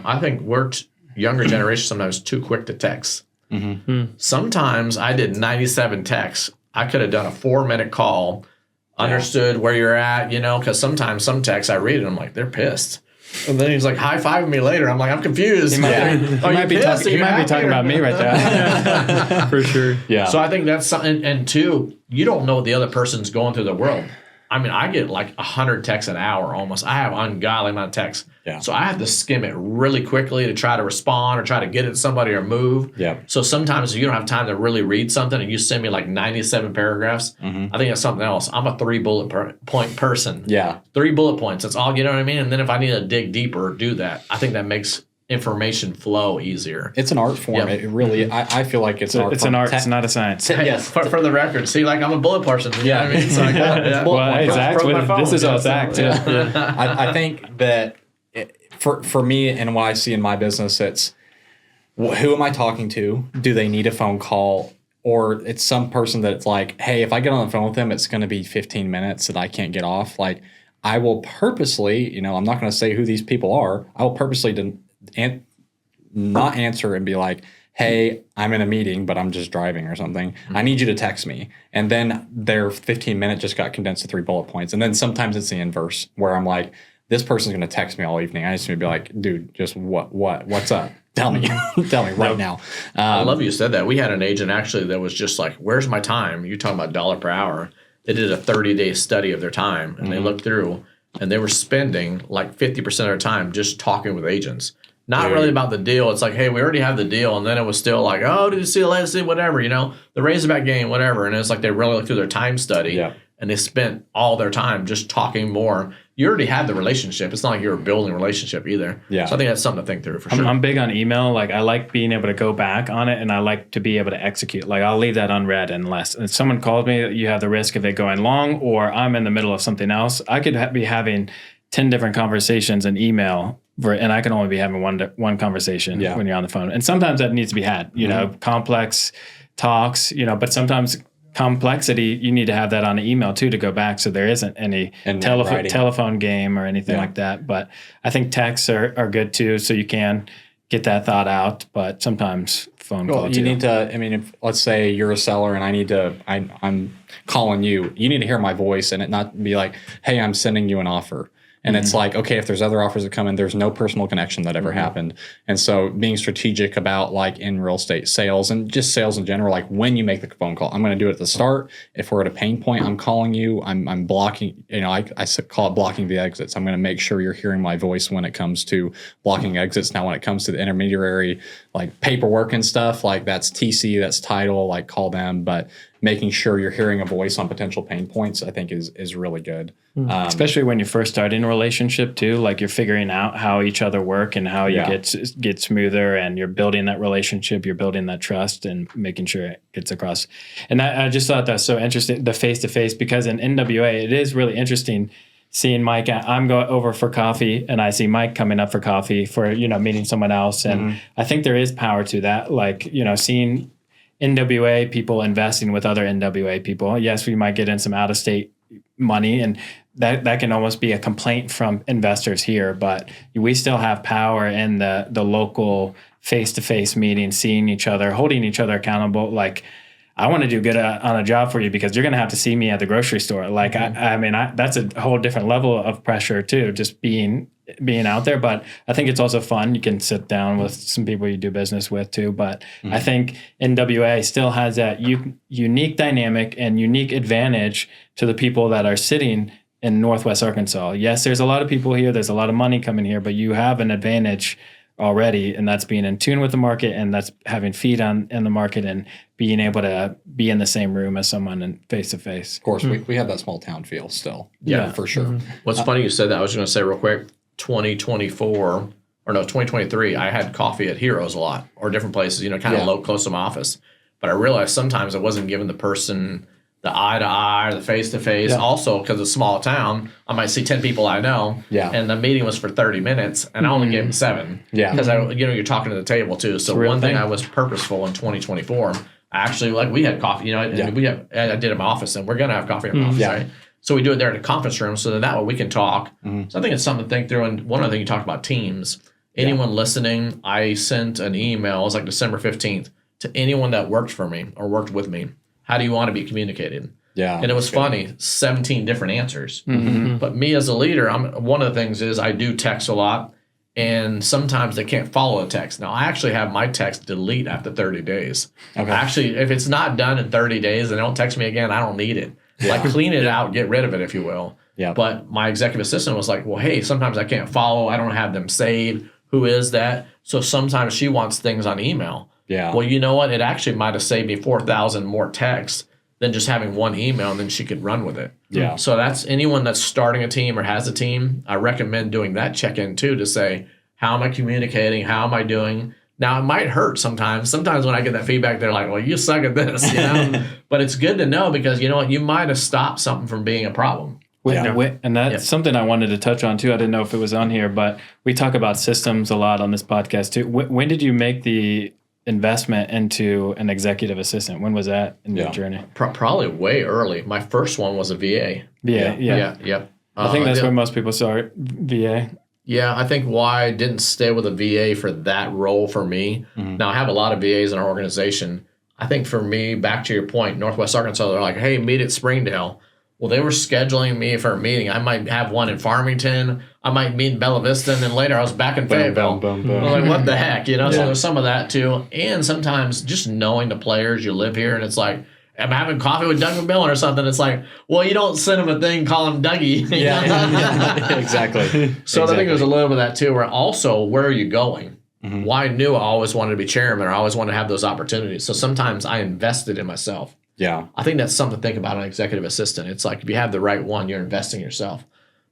I think we're younger generation sometimes too quick to text. Sometimes I did 97 texts. I could have done a 4-minute call, understood where you're at, because sometimes some texts I read and I'm like, they're pissed. And then he's like, high-fiving me later. I'm like, I'm confused. He might be talking about me right there. For sure. Yeah. So I think that's something. And two, you don't know what the other person's going through the world. I mean, I get like 100 texts an hour almost. I have ungodly amount of texts. Yeah. So I have to skim it really quickly to try to respond or try to get it to somebody or move. Yeah. So sometimes if you don't have time to really read something and you send me like 97 paragraphs, I think that's something else. I'm a 3 bullet point person. Yeah. 3 bullet points. That's all, you know what I mean? And then if I need to dig deeper, do that. I think that makes information flow easier. It's an art form. It really, I feel like it's an art. It's an art. It's not a science. Yes. For the record, see, like I'm a bullet person. You know what I mean? So hey, Zach, this is all Zach too. I think that for me and what I see in my business, it's who am I talking to? Do they need a phone call? Or it's some person that it's like, hey, if I get on the phone with them, it's going to be 15 minutes that I can't get off. Like I will purposely, I'm not going to say who these people are. I will purposely not answer and be like, hey, I'm in a meeting, but I'm just driving or something. I need you to text me. And then their 15-minute just got condensed to 3 bullet points. And then sometimes it's the inverse where I'm like, this person's going to text me all evening. I just need to be like, dude, just what's up? Tell me, tell me right now. I love you said that. We had an agent actually that was just like, where's my time? You're talking about dollar per hour. They did a 30-day study of their time, and they looked through, and they were spending like 50% of their time just talking with agents. Not really about the deal. It's like, hey, we already have the deal. And then it was still like, oh, did you see the latest thing? Whatever, the Razorback game, whatever. And it's like they really looked through their time study and they spent all their time just talking more. You already had the relationship. It's not like you were building a relationship either. Yeah. So I think that's something to think through for sure. I'm big on email. Like I like being able to go back on it, and I like to be able to execute. Like I'll leave that unread unless if someone calls me, you have the risk of it going long, or I'm in the middle of something else. I could be having 10 different conversations in email, and I can only be having one conversation when you're on the phone. And sometimes that needs to be had, complex talks, but sometimes complexity, you need to have that on an email too, to go back. So there isn't any telephone game or anything like that. But I think texts are good too. So you can get that thought out, but sometimes phone call too. You need to, if let's say you're a seller and I'm calling you need to hear my voice and it not be like, hey, I'm sending you an offer. And it's like, okay, if there's other offers that come in, there's no personal connection that ever happened. And so being strategic about like in real estate sales and just sales in general, like when you make the phone call, I'm going to do it at the start. If we're at a pain point, I'm calling you, I'm blocking, I call it blocking the exits. I'm going to make sure you're hearing my voice when it comes to blocking exits. Now, when it comes to the intermediary, like paperwork and stuff, like that's TC, that's title, like call them. But making sure you're hearing a voice on potential pain points, I think is really good. Especially when you first start in a relationship too, like you're figuring out how each other work and how you get smoother, and you're building that relationship, you're building that trust and making sure it gets across. And I just thought that's so interesting, the face-to-face, because in NWA, it is really interesting seeing Mike. I'm going over for coffee and I see Mike coming up for coffee for, meeting someone else. And I think there is power to that. Like, seeing NWA people investing with other NWA people. Yes, we might get in some out-of-state money, and that can almost be a complaint from investors here, but we still have power in the local face-to-face meeting, seeing each other, holding each other accountable. Like, I want to do good on a job for you because you're going to have to see me at the grocery store. Like, that's a whole different level of pressure too, just being out there. But I think it's also fun. You can sit down with some people you do business with too. But I think NWA still has that unique dynamic and unique advantage to the people that are sitting in Northwest Arkansas. Yes, there's a lot of people here. There's a lot of money coming here, but you have an advantage already, and that's being in tune with the market, and that's having feet in the market and being able to be in the same room as someone and face to face. Of course, we have that small town feel still. Yeah, for sure. What's funny you said that. I was going to say real quick, 2023, I had coffee at Heroes a lot, or different places, kind of close to my office. But I realized sometimes I wasn't giving the person the eye to eye, the face to face. Also, because it's a small town, I might see 10 people I know. Yeah. And the meeting was for 30 minutes, and I only gave them 7. Yeah. Because you're talking to the table too. So one thing I was purposeful in 2024. I actually we had coffee. I did it in my office, and we're gonna have coffee in my office, right? So we do it there in the conference room, so that way we can talk. So I think it's something to think through. And one other thing you talked about teams. Anyone listening, I sent an email. It was like December 15th to anyone that worked for me or worked with me. How do you want to be communicated? Yeah. And it was funny, 17 different answers. But me as a leader, one of the things is I do text a lot, and sometimes they can't follow a text. Now, I actually have my text delete after 30 days. Okay. Actually, if it's not done in 30 days and they don't text me again, I don't need it. Like, clean it out, get rid of it, if you will. Yeah. But my executive assistant was like, well, hey, sometimes I can't follow. I don't have them saved. Who is that? So sometimes she wants things on email. Yeah. Well, you know what? It actually might have saved me 4,000 more texts than just having one email, and then she could run with it. Yeah. So that's anyone that's starting a team or has a team, I recommend doing that check-in too, to say, how am I communicating? How am I doing? Now, it might hurt sometimes. Sometimes when I get that feedback, they're like, well, you suck at this, But it's good to know, because you know what? You might have stopped something from being a problem. And that's something I wanted to touch on too. I didn't know if it was on here, but we talk about systems a lot on this podcast too. When did you make the investment into an executive assistant? When was that in your journey? Probably way early. My first one was a VA. VA, yeah. Yep. I think that's where most people start, VA. Yeah, I think why I didn't stay with a VA for that role for me. Now, I have a lot of VAs in our organization. I think for me, back to your point, Northwest Arkansas, they're like, hey, meet at Springdale. Well, they were scheduling me for a meeting. I might have one in Farmington. I might meet in Bella Vista, and then later I was back in Fayetteville. Boom, boom, boom. I'm like, what the heck? So there's some of that too. And sometimes just knowing the players, you live here, and it's like, I'm having coffee with Doug McMillan or something. It's like, well, you don't send him a thing, call him Dougie. Exactly. So I think there's a little bit of that too, where also, where are you going? Well, I knew I always wanted to be chairman, or I always wanted to have those opportunities. So sometimes I invested in myself. Yeah. I think that's something to think about an executive assistant. It's like if you have the right one, you're investing in yourself.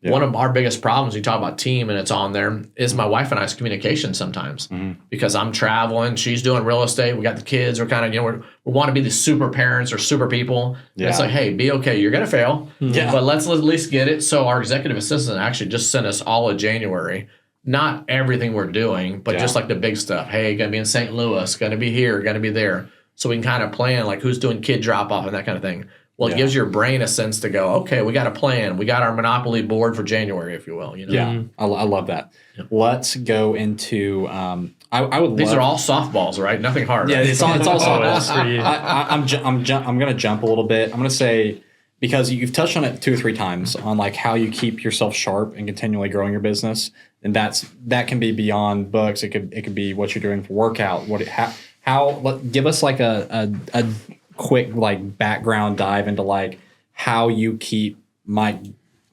Yeah. One of our biggest problems, you talk about team and it's on there, is my wife and I's communication sometimes. Because I'm traveling, she's doing real estate, we got the kids, we're kind of, we want to be the super parents or super people. Yeah. It's like, hey, be okay, you're going to fail, but let's at least get it. So our executive assistant actually just sent us all of January, not everything we're doing, but just like the big stuff. Hey, going to be in St. Louis, going to be here, going to be there. So we can kind of plan like who's doing kid drop off and that kind of thing. Well, it gives your brain a sense to go, okay, we got a plan. We got our Monopoly board for January, if you will. Yeah, I love that. Yep. Let's go into. I would. These are all softballs, right? Nothing hard. Yeah, right? it's all softballs. I'm gonna jump a little bit. I'm gonna say, because you've touched on it 2 or 3 times on like how you keep yourself sharp and continually growing your business, and that can be beyond books. It could be what you're doing for workout. Give us like a quick like background dive into like how you keep Mike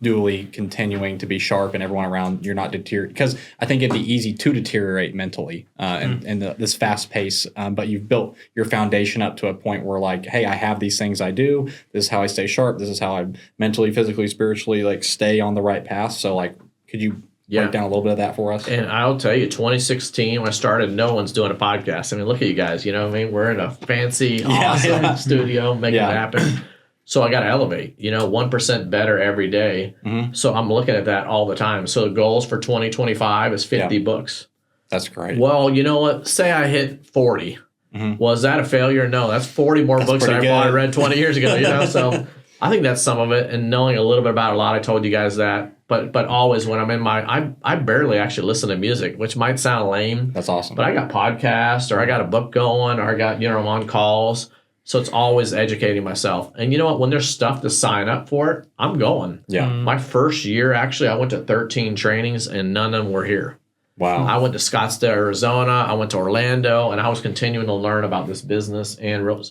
Duley continuing to be sharp and everyone around you're not deteriorating, because I think it'd be easy to deteriorate mentally in this fast pace, but you've built your foundation up to a point where like, hey, I have these things I do, this is how I stay sharp, this is how I mentally, physically, spiritually like stay on the right path. So like, could you break down a little bit of that for us? And I'll tell you, 2016 when I started, no one's doing a podcast. I mean, look at you guys, you know what I mean? We're in a fancy, awesome studio making it happen. So I got to elevate, 1% better every day. So I'm looking at that all the time. So the goals for 2025 is 50 books. That's great. Well, you know what? Say I hit 40. Was that a failure? No, that's 40 more books than I probably read 20 years ago, So I think that's some of it. And knowing a little bit about a lot, I told you guys that. But always when I'm in I barely actually listen to music, which might sound lame. That's awesome. But I got podcasts, or I got a book going, or I got, I'm on calls. So it's always educating myself. And you know what? When there's stuff to sign up for it, I'm going. Yeah. My first year, actually, I went to 13 trainings and none of them were here. Wow. I went to Scottsdale, Arizona. I went to Orlando, and I was continuing to learn about this business and real.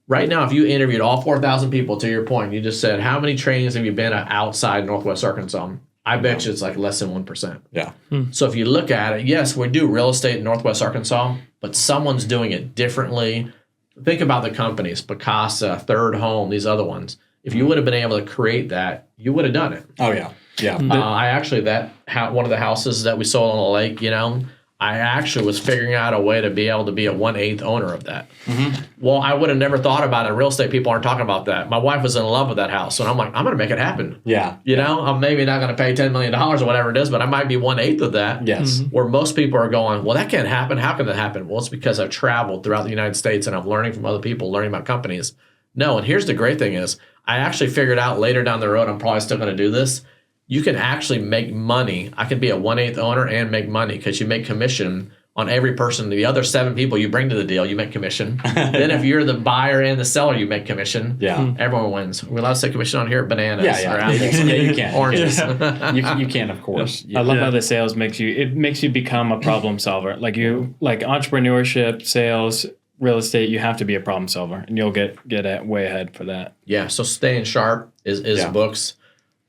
Right now, if you interviewed all 4,000 people, to your point, you just said, how many trainings have you been at outside Northwest Arkansas? I bet you it's like less than 1%. Yeah. So if you look at it, yes, we do real estate in Northwest Arkansas, but someone's doing it differently. Think about the companies, Picasa, Third Home, these other ones. If you would have been able to create that, you would have done it. Oh, yeah. Yeah. I actually, one of the houses that we sold on the lake, I actually was figuring out a way to be able to be a 1/8 owner of that. Well, I would have never thought about it. Real estate people aren't talking about that. My wife was in love with that house, and I'm like, I'm going to make it happen. Yeah. I'm maybe not going to pay $10 million or whatever it is, but I might be 1/8 of that. Yes. Where most people are going, well, that can't happen. How can that happen? Well, it's because I've traveled throughout the United States and I'm learning from other people, learning about companies. No, and here's the great thing is, I actually figured out later down the road, I'm probably still going to do this. You can actually make money. I can be a 1/8 owner and make money because you make commission on every person. The other 7 people you bring to the deal, you make commission. Then if you're the buyer and the seller, you make commission. Yeah. Everyone wins. We're allowed to say commission on here, bananas or Yeah, apples. you can. Oranges. You can, of course. I love how the sales makes you become a problem solver. Like entrepreneurship, sales, real estate, you have to be a problem solver, and you'll get way ahead for that. Yeah, so staying sharp is books.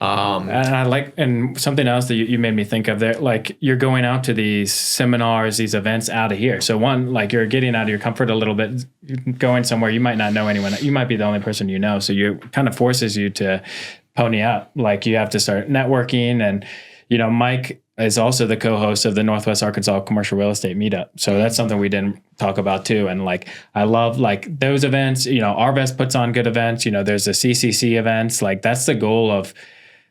And something else that you made me think of there, like you're going out to these seminars, these events out of here. So one, like you're getting out of your comfort a little bit, going somewhere you might not know anyone. You might be the only person you know. So you kind of forces you to pony up. Like you have to start networking. And, Mike is also the co-host of the Northwest Arkansas Commercial Real Estate Meetup. So that's something we didn't talk about too. And like, I love like those events, Arvest puts on good events, there's the CCC events. Like that's the goal of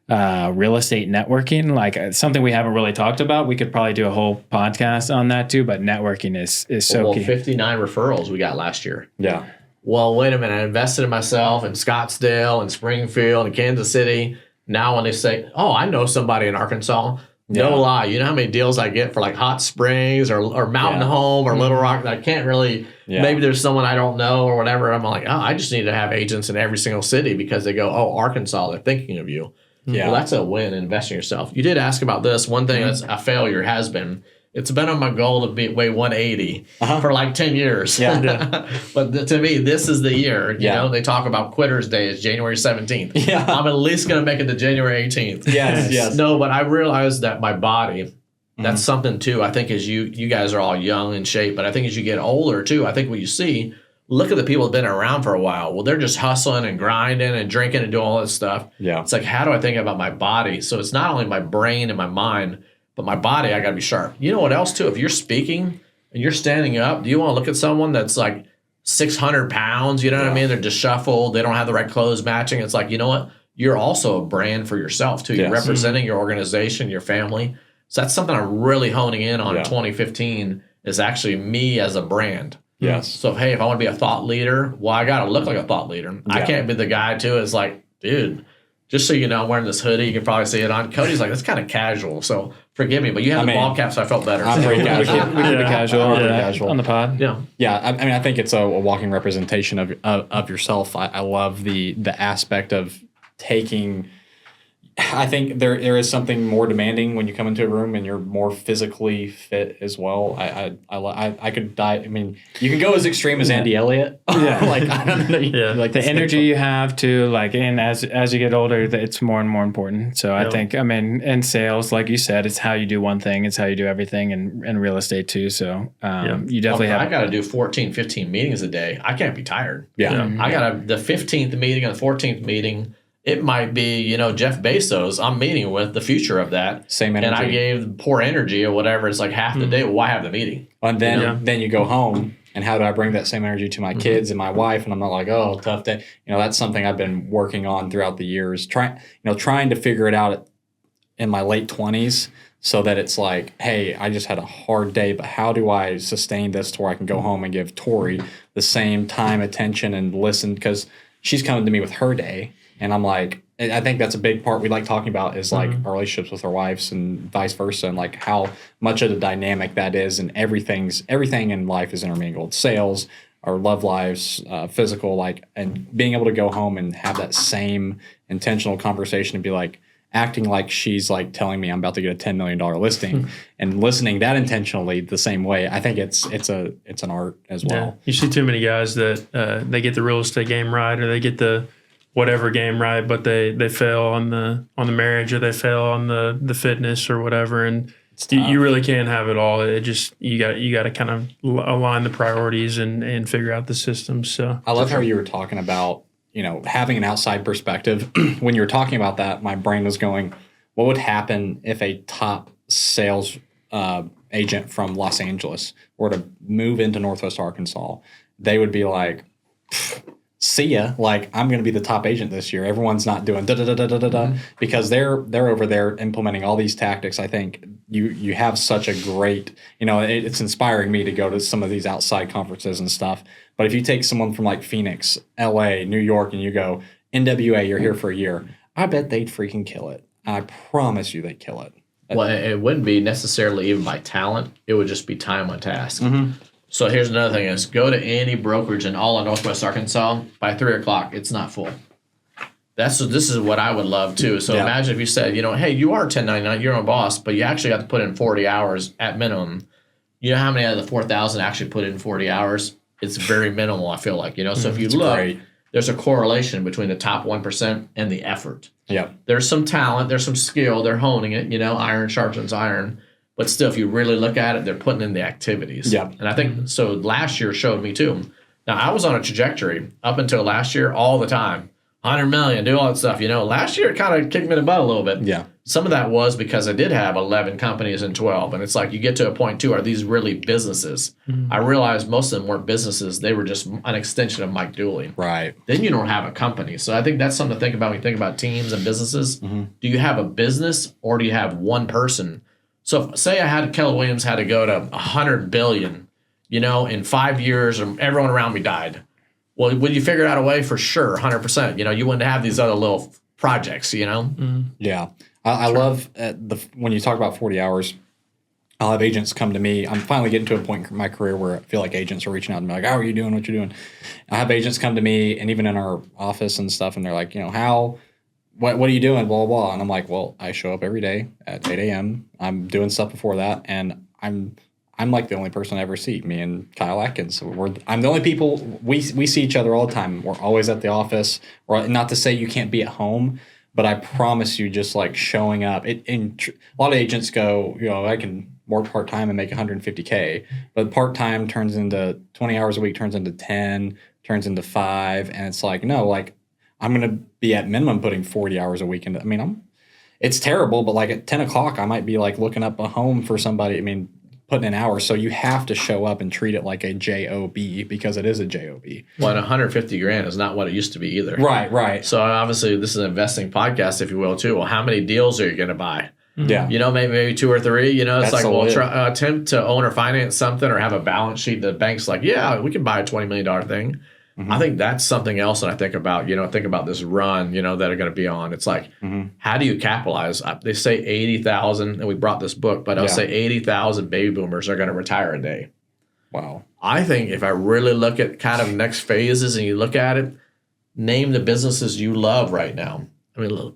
real estate networking, like something we haven't really talked about. We could probably do a whole podcast on that too, but networking is so key. 59 referrals we got last year. Yeah. Well, wait a minute. I invested in myself in Scottsdale and Springfield and Kansas City. Now when they say, oh, I know somebody in Arkansas, No lie. You know how many deals I get for like Hot Springs or Mountain Home or Little Rock that I can't really, maybe there's someone I don't know or whatever. I'm like, oh, I just need to have agents in every single city because they go, oh, Arkansas, they're thinking of you. Yeah. Well, that's a win in investing in yourself. You did ask about this. One thing that's a failure has been, it's been on my goal to weigh 180 for like 10 years. Yeah. But to me, this is the year. You know, they talk about Quitter's Day is January 17th. Yeah. I'm at least going to make it to January 18th. Yes. No, but I realized that my body, that's something too. I think as you guys are all young in shape, but I think as you get older too, I think what you see, look at the people that have been around for a while. Well, they're just hustling and grinding and drinking and doing all this stuff. Yeah. It's like, how do I think about my body? So it's not only my brain and my mind, but my body, I got to be sharp. You know what else, too? If you're speaking and you're standing up, do you want to look at someone that's like 600 pounds? You know what I mean? They're disheveled. They don't have the right clothes matching. It's like, you know what? You're also a brand for yourself, too. You're representing your organization, your family. So that's something I'm really honing in on in 2015 is actually me as a brand. Yes. So, hey, if I want to be a thought leader, well, I got to look like a thought leader. Yeah. I can't be the guy, too. It's like, dude, just so you know, I'm wearing this hoodie. You can probably see it on. Cody's like, that's kind of casual. So forgive me, but you have the ball cap, so I felt better. I'm pretty casual. We keep it casual on the pod. Yeah. I mean, I think it's a walking representation of yourself. I love the aspect of taking. I think there is something more demanding when you come into a room and you're more physically fit as well. I could die. I mean, you can go as extreme as Andy Elliott. Yeah, like I don't know. Yeah, like the energy you have to like, and as you get older, it's more and more important. So I think, I mean, in sales, like you said, it's how you do one thing, it's how you do everything, and real estate too. So you definitely have. I got to do 14, 15 meetings a day. I can't be tired. Yeah, I got the 15th meeting and the 14th meeting. It might be, Jeff Bezos, I'm meeting with the future of that. Same energy. And I gave poor energy or whatever. It's like half the day. Well, why have the meeting? And then you go home, and how do I bring that same energy to my kids and my wife? And I'm not like, oh, tough day. That's something I've been working on throughout the years, trying to figure it out in my late 20s so that it's like, hey, I just had a hard day, but how do I sustain this to where I can go home and give Tori the same time, attention, and listen? Because she's coming to me with her day. And I'm like, I think that's a big part we like talking about is like our relationships with our wives and vice versa, and like how much of the dynamic that is, and everything in life is intermingled. Sales, our love lives, physical, and being able to go home and have that same intentional conversation and be like acting like she's like telling me I'm about to get a $10 million listing and listening that intentionally the same way. I think it's an art as well. Yeah. You see too many guys that they get the real estate game right, or they get the whatever game right, but they fail on the marriage, or they fail on the fitness or whatever, and you really can't have it all. It just you got to kind of align the priorities and figure out the systems. So I love how you were talking about having an outside perspective. When you were talking about that, my brain was going, what would happen if a top sales agent from Los Angeles were to move into Northwest Arkansas? They would be like, see ya, like I'm going to be the top agent this year. Everyone's not doing because they're over there implementing all these tactics. I think you have such a great, it's inspiring me to go to some of these outside conferences and stuff. But if you take someone from like Phoenix, LA, New York, and you go NWA, you're here for a year, I bet they'd freaking kill it. I promise you they'd kill it. Well, it wouldn't be necessarily even by talent. It would just be time on task. So here's another thing is go to any brokerage in all of Northwest Arkansas by 3:00. It's not full. This is what I would love too. So imagine if you said, hey, you are 1099, you're a boss, but you actually have to put in 40 hours at minimum. You know how many out of the 4,000 actually put in 40 hours? It's very minimal, I feel like. So if you look, there's a correlation between the top 1% and the effort. Yeah. There's some talent, there's some skill, they're honing it, iron sharpens iron. But still, if you really look at it, they're putting in the activities. Yeah. And I think, so last year showed me too. Now, I was on a trajectory up until last year all the time. 100 million, do all that stuff. Last year it kind of kicked me in the butt a little bit. Yeah. Some of that was because I did have 11 companies and 12. And it's like you get to a point too, are these really businesses? I realized most of them weren't businesses. They were just an extension of Mike Duley. Right. Then you don't have a company. So I think that's something to think about when you think about teams and businesses. Do you have a business or do you have one person? So say Keller Williams had to go to 100 billion, in 5 years, and everyone around me died. Well, would you figure out a way? For sure, 100%. You wouldn't have these other little projects, Yeah. I love when you talk about 40 hours. I'll have agents come to me. I'm finally getting to a point in my career where I feel like agents are reaching out to me like, how are you doing? What you doing? I have agents come to me, and even in our office and stuff, and they're like, what are you doing? Blah, blah, blah. And I'm like, well, I show up every day at 8 a.m. I'm doing stuff before that, and I'm like the only person I ever see. Me and Kyle Atkins. I'm the only people we see each other all the time. We're always at the office. Or not to say you can't be at home, but I promise you, just like showing up. A lot of agents go, I can work part-time and make $150K, but part-time turns into 20 hours a week, turns into 10, turns into 5. And it's like, no, like I'm going to be at minimum putting 40 hours a week into, it's terrible, but like at 10 o'clock, I might be like looking up a home for somebody. Putting in hours. So you have to show up and treat it like a job, because it is a job. Well, 150 grand is not what it used to be either. Right. So obviously this is an investing podcast, if you will, too. Well, how many deals are you going to buy? Yeah. Maybe 2 or 3. It's That's like, well, attempt to own or finance something or have a balance sheet. The bank's like, yeah, we can buy a $20 million thing. Mm-hmm. I think that's something else that I think about, think about this run, that are going to be on. It's like, how do you capitalize? They say 80,000, and we brought this book, but I'll say 80,000 baby boomers are going to retire a day. Wow. I think if I really look at kind of next phases and you look at it, name the businesses you love right now.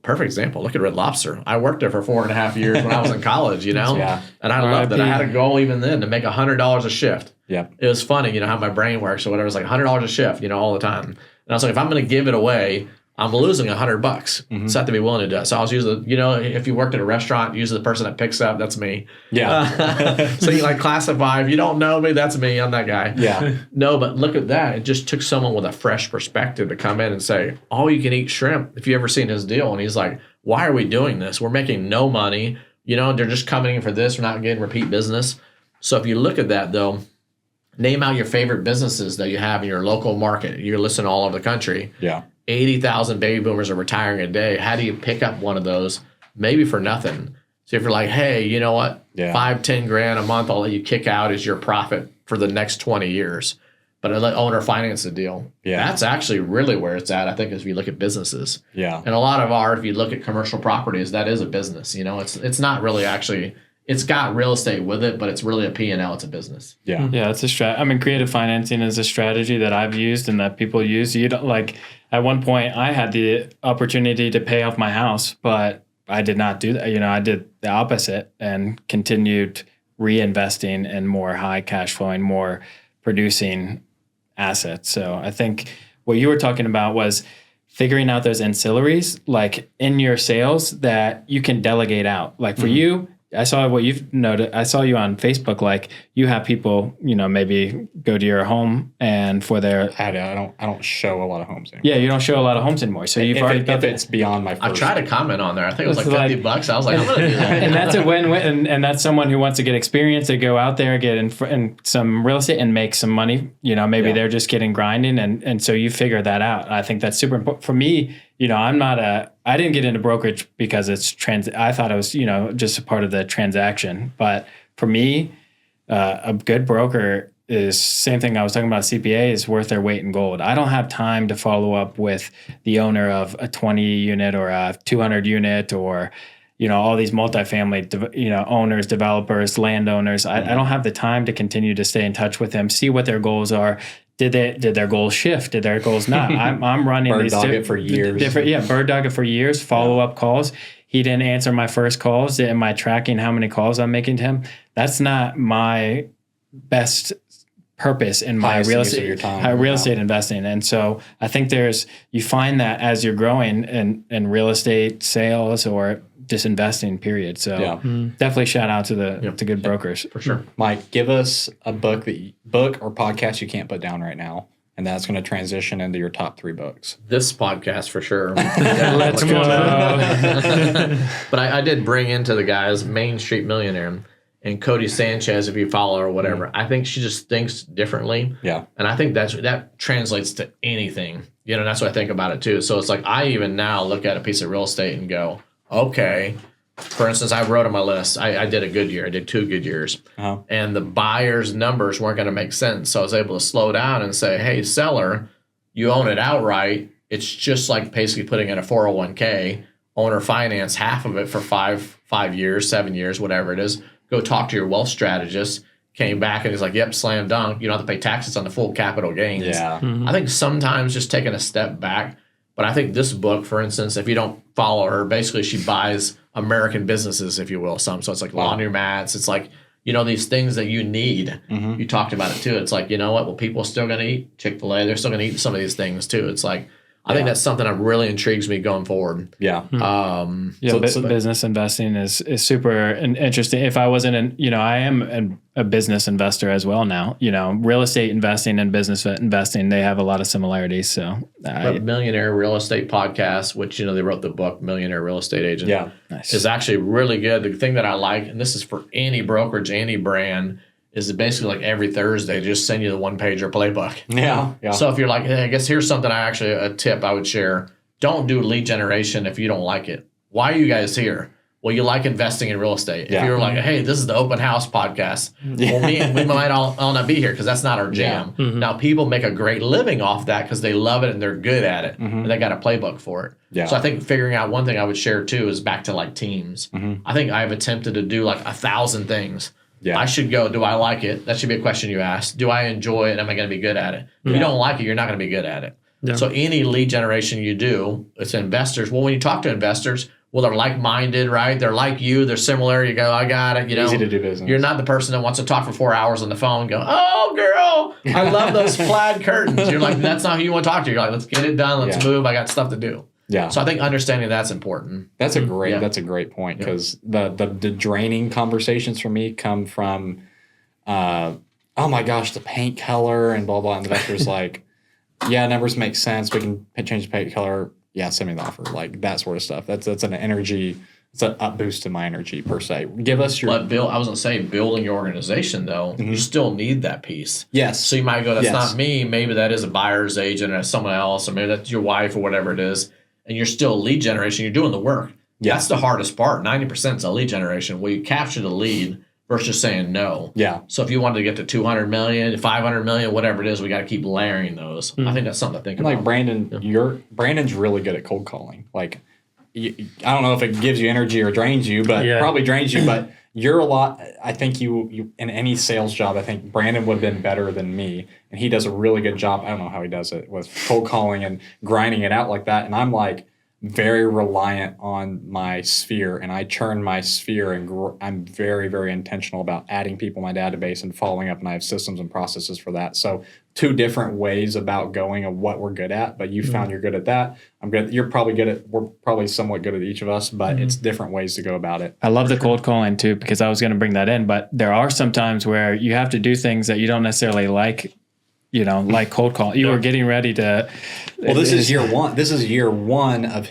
Perfect example. Look at Red Lobster. I worked there for 4.5 years when I was in college, Yeah. And I loved it. I had a goal even then to make $100 a shift. Yeah. It was funny, how my brain works or whatever. It's like $100 a shift, all the time. And I was like, if I'm going to give it away, I'm losing $100. Mm-hmm. So I have to be willing to do it. So I was usually, if you worked at a restaurant, usually the person that picks up, that's me. Yeah. So you like classify. If you don't know me, that's me. I'm that guy. Yeah. No, but look at that. It just took someone with a fresh perspective to come in and say, all you can eat shrimp. If you ever seen his deal, and he's like, why are we doing this? We're making no money. They're just coming in for this. We're not getting repeat business. So if you look at that, though, name out your favorite businesses that you have in your local market. You're listening all over the country. Yeah. 80,000 baby boomers are retiring a day. How do you pick up one of those? Maybe for nothing. So if you're like, hey, you know what? Yeah. 5-10 grand a month, I'll let you kick out as your profit for the next 20 years. But I let owner finance the deal. Yeah. That's actually really where it's at, I think, if you look at businesses. Yeah. And a lot of if you look at commercial properties, that is a business. It's not really actually, it's got real estate with it, but it's really a P&L. It's a business. Yeah. Yeah, it's a strategy. Creative financing is a strategy that I've used and that people use. You don't like. At one point, I had the opportunity to pay off my house, but I did not do that. I did the opposite and continued reinvesting in more high cash flowing, more producing assets. So I think what you were talking about was figuring out those ancillaries, like in your sales, that you can delegate out. Like for you, I saw what you've noted. I saw you on Facebook. Like you have people, maybe go to your home and for their. I don't show a lot of homes anymore. Yeah, you don't show a lot of homes anymore. So you've already if it's beyond my. I tried to comment on there. I think it was like $50. I was like, I'm gonna do that. And that's a win-win. And that's someone who wants to get experience to go out there, get in some real estate and make some money. Maybe they're just getting grinding, and so you figure that out. I think that's super important for me. I didn't get into brokerage because it's I thought it was, just a part of the transaction. But for me, a good broker is same thing I was talking about. CPA is worth their weight in gold. I don't have time to follow up with the owner of a 20 unit or a 200 unit or, all these multifamily, owners, developers, landowners. I don't have the time to continue to stay in touch with them, see what their goals are. Did their goals shift? Did their goals not? I'm running bird these dog it for years. Bird dog it for years. Follow up calls. He didn't answer my first calls. Am I tracking how many calls I'm making to him? That's not my best purpose in my real estate investing. And so I think you find that as you're growing in real estate sales or just investing, period. So definitely shout out to good brokers. For sure. Mike, give us a book or podcast you can't put down right now, and that's going to transition into your top 3 books. This podcast for sure. Let's go. But I did bring into the guys Main Street Millionaire and Cody Sanchez, if you follow her or whatever. I think she just thinks differently. Yeah. And I think that translates to anything. That's what I think about it too. So it's like I even now look at a piece of real estate and go, okay. For instance, I wrote on my list, I did a good year. I did 2 good years. Uh-huh. And the buyer's numbers weren't going to make sense. So I was able to slow down and say, hey, seller, you own it outright. It's just like basically putting in a 401k. owner finance half of it for 5 years, 7 years, whatever it is. Go talk to your wealth strategist. Came back and he's like, yep, slam dunk. You don't have to pay taxes on the full capital gains. Yeah. I think sometimes just taking a step back. But I think this book, for instance, if you don't follow her, basically she buys American businesses, if you will, some. So it's like laundromats. It's like, these things that you need. You talked about it too. It's like, you know what? Well, people are still going to eat Chick-fil-A. They're still going to eat some of these things too. It's like, I think that's something that really intrigues me going forward. Yeah. Business investing is super interesting. If I wasn't I am a business investor as well now. Real estate investing and business investing, they have a lot of similarities. So Millionaire Real Estate Podcast, which, they wrote the book, Millionaire Real Estate Agent, nice. is actually really good. The thing that I like, and this is for any brokerage, any brand, is basically like every Thursday, just send you the 1-pager playbook. Yeah. So if you're like, hey, I guess here's something a tip I would share. Don't do lead generation if you don't like it. Why are you guys here? Well, you like investing in real estate. Yeah. If you're like, hey, this is the open house podcast, well, we might all not be here because that's not our jam. Yeah. Now, people make a great living off that because they love it and they're good at it. And they got a playbook for it. Yeah. So I think figuring out one thing I would share too is back to like teams. I think I've attempted to do like 1,000 things. Yeah. I should go, do I like it? That should be a question you ask. Do I enjoy it? Am I going to be good at it? If you don't like it, you're not going to be good at it. Yeah. So any lead generation you do, it's investors. Well, when you talk to investors, they're like-minded, right? They're like you. They're similar. You go, I got it. Easy to do business. You're not the person that wants to talk for 4 hours on the phone and go, oh, girl, I love those plaid curtains. You're like, that's not who you want to talk to. You're like, let's get it done. Let's move. I got stuff to do. Yeah. So I think understanding that's important. That's a great point because the draining conversations for me come from, oh my gosh, the paint color and blah, blah. And the investor's like, yeah, numbers make sense. We can change the paint color. Yeah, send me the offer. Like that sort of stuff. That's an energy. It's an up boost to my energy per se. Give us your. But I was going to say, building your organization though, you still need that piece. Yes. So you might go, that's not me. Maybe that is a buyer's agent or someone else, or maybe that's your wife or whatever it is. And you're still lead generation. You're doing the work. Yeah. That's the hardest part. 90% is a lead generation. Where you capture the lead versus just saying no. Yeah. So if you wanted to get to 200 million, 500 million, whatever it is, we got to keep layering those. I think that's something to think about. Like Brandon's really good at cold calling. Like, I don't know if it gives you energy or drains you, but probably drains you. But you're a lot. I think you in any sales job, I think Brandon would have been better than me, and he does a really good job. I don't know how he does it with cold calling and grinding it out like that. And I'm like very reliant on my sphere, and I churn my sphere, and I'm very, very intentional about adding people in my database and following up, and I have systems and processes for that. So 2 different ways about going of what we're good at, but you found you're good at that. I'm good. You're probably good at, we're probably somewhat good at each of us, but it's different ways to go about it. I love the cold calling too, because I was going to bring that in, but there are some times where you have to do things that you don't necessarily like, like cold call. You were getting ready to. Well, this is year one. This is year one of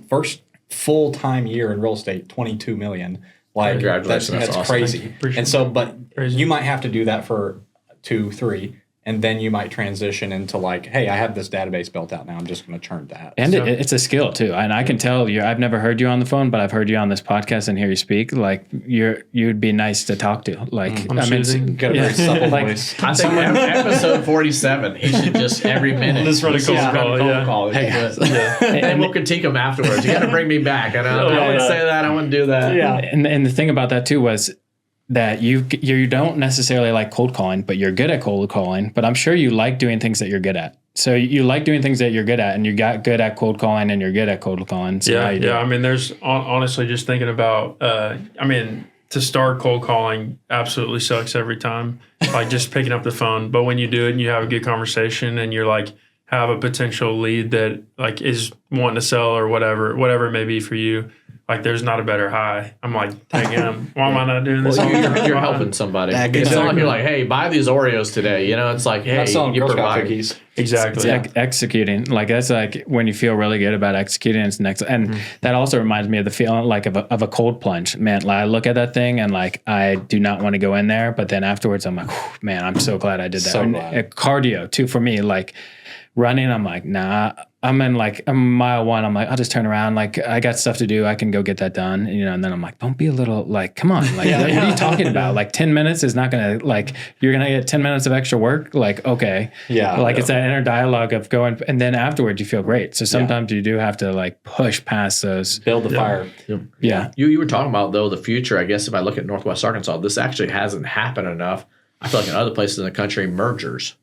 first full-time year in real estate, 22 million. Like congratulations. That's awesome. crazy. And so, but you might have to do that for 2, 3. And then you might transition into like, hey, I have this database built out now. I'm just going to churn that. And it's a skill too. And I can tell you, I've never heard you on the phone, but I've heard you on this podcast and hear you speak. Like you'd be nice to talk to. Like got a very supple voice. I think episode 47, he should just every minute just run a cold call. Hey guys. And we'll critique him afterwards. You got to bring me back. I wouldn't say that. I wouldn't do that. Yeah. And the thing about that too was that you don't necessarily like cold calling, but you're good at cold calling. But I'm sure you like doing things that you're good at. So you like doing things that you're good at, and you got good at cold calling, and you're good at cold calling. So I mean, there's honestly just thinking about. To start cold calling absolutely sucks every time. Like just picking up the phone, but when you do it and you have a good conversation, and you're like have a potential lead that like is wanting to sell or whatever it may be for you. Like, there's not a better high. I'm like, dang it, why am I not doing this? Well, you're helping somebody. It's not like you're like, hey, buy these Oreos today. It's like, hey, you provide cookies. Exactly. It's executing. Like, that's like when you feel really good about executing. It's next. And that also reminds me of the feeling like of a cold plunge. Man, I look at that thing and like, I do not want to go in there. But then afterwards, I'm like, man, I'm so glad I did that. So glad. Cardio too, for me, like running, I'm like, nah. I'm mile 1. I'm like, I'll just turn around. Like, I got stuff to do. I can go get that done. And then I'm like, don't be a little, like, come on. Like, what are you talking about? Like, 10 minutes is not going to, like, you're going to get 10 minutes of extra work. Like, okay. Yeah. Like, it's that. inner dialogue of going, and then afterwards you feel great. So sometimes you do have to like push past those. Build the fire. Yeah. You were talking about, though, the future. I guess if I look at Northwest Arkansas, this actually hasn't happened enough. I feel like in other places in the country, mergers.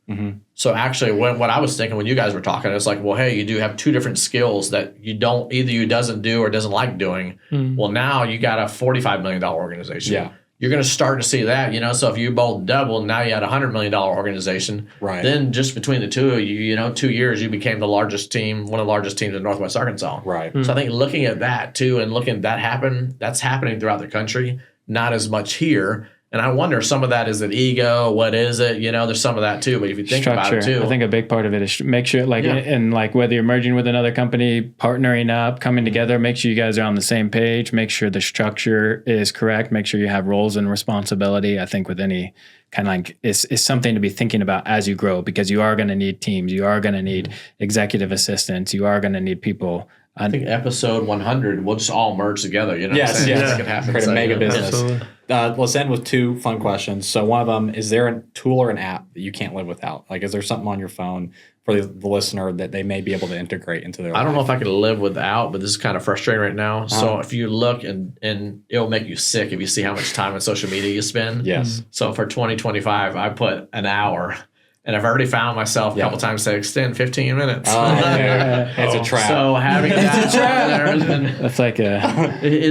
So actually, what I was thinking when you guys were talking, it's like, well, hey, you do have two different skills that either you doesn't do or doesn't like doing. Well, now you got a $45 million organization. Yeah. You're going to start to see that, so if you both double, now you had a $100 million organization. Right. Then just between the two of you, 2 years, you became the largest team, one of the largest teams in Northwest Arkansas. Right. So I think looking at that too and looking at that happen, that's happening throughout the country, not as much here. And I wonder, some of that is an ego. What is it? There's some of that too. But if you think Structure. about it too, I think a big part of it is make sure, and like whether you're merging with another company, partnering up, coming together, make sure you guys are on the same page. Make sure the structure is correct. Make sure you have roles and responsibility. I think with any kind of like it's something to be thinking about as you grow, because you are going to need teams. You are going to need executive assistants. You are going to need people. I think episode 100, we'll just all merge together. Yes. That can happen. Create a mega business. Absolutely. Let's end with two fun questions. So one of them, is there a tool or an app that you can't live without? Like, is there something on your phone for the listener that they may be able to integrate into their life? I don't know if I could live without, but this is kind of frustrating right now. So if you look and it'll make you sick if you see how much time on social media you spend. Yes. So for 2025, I put an hour. And I've already found myself a couple times say extend 15 minutes. It's a trap. So having that there has been, That's like it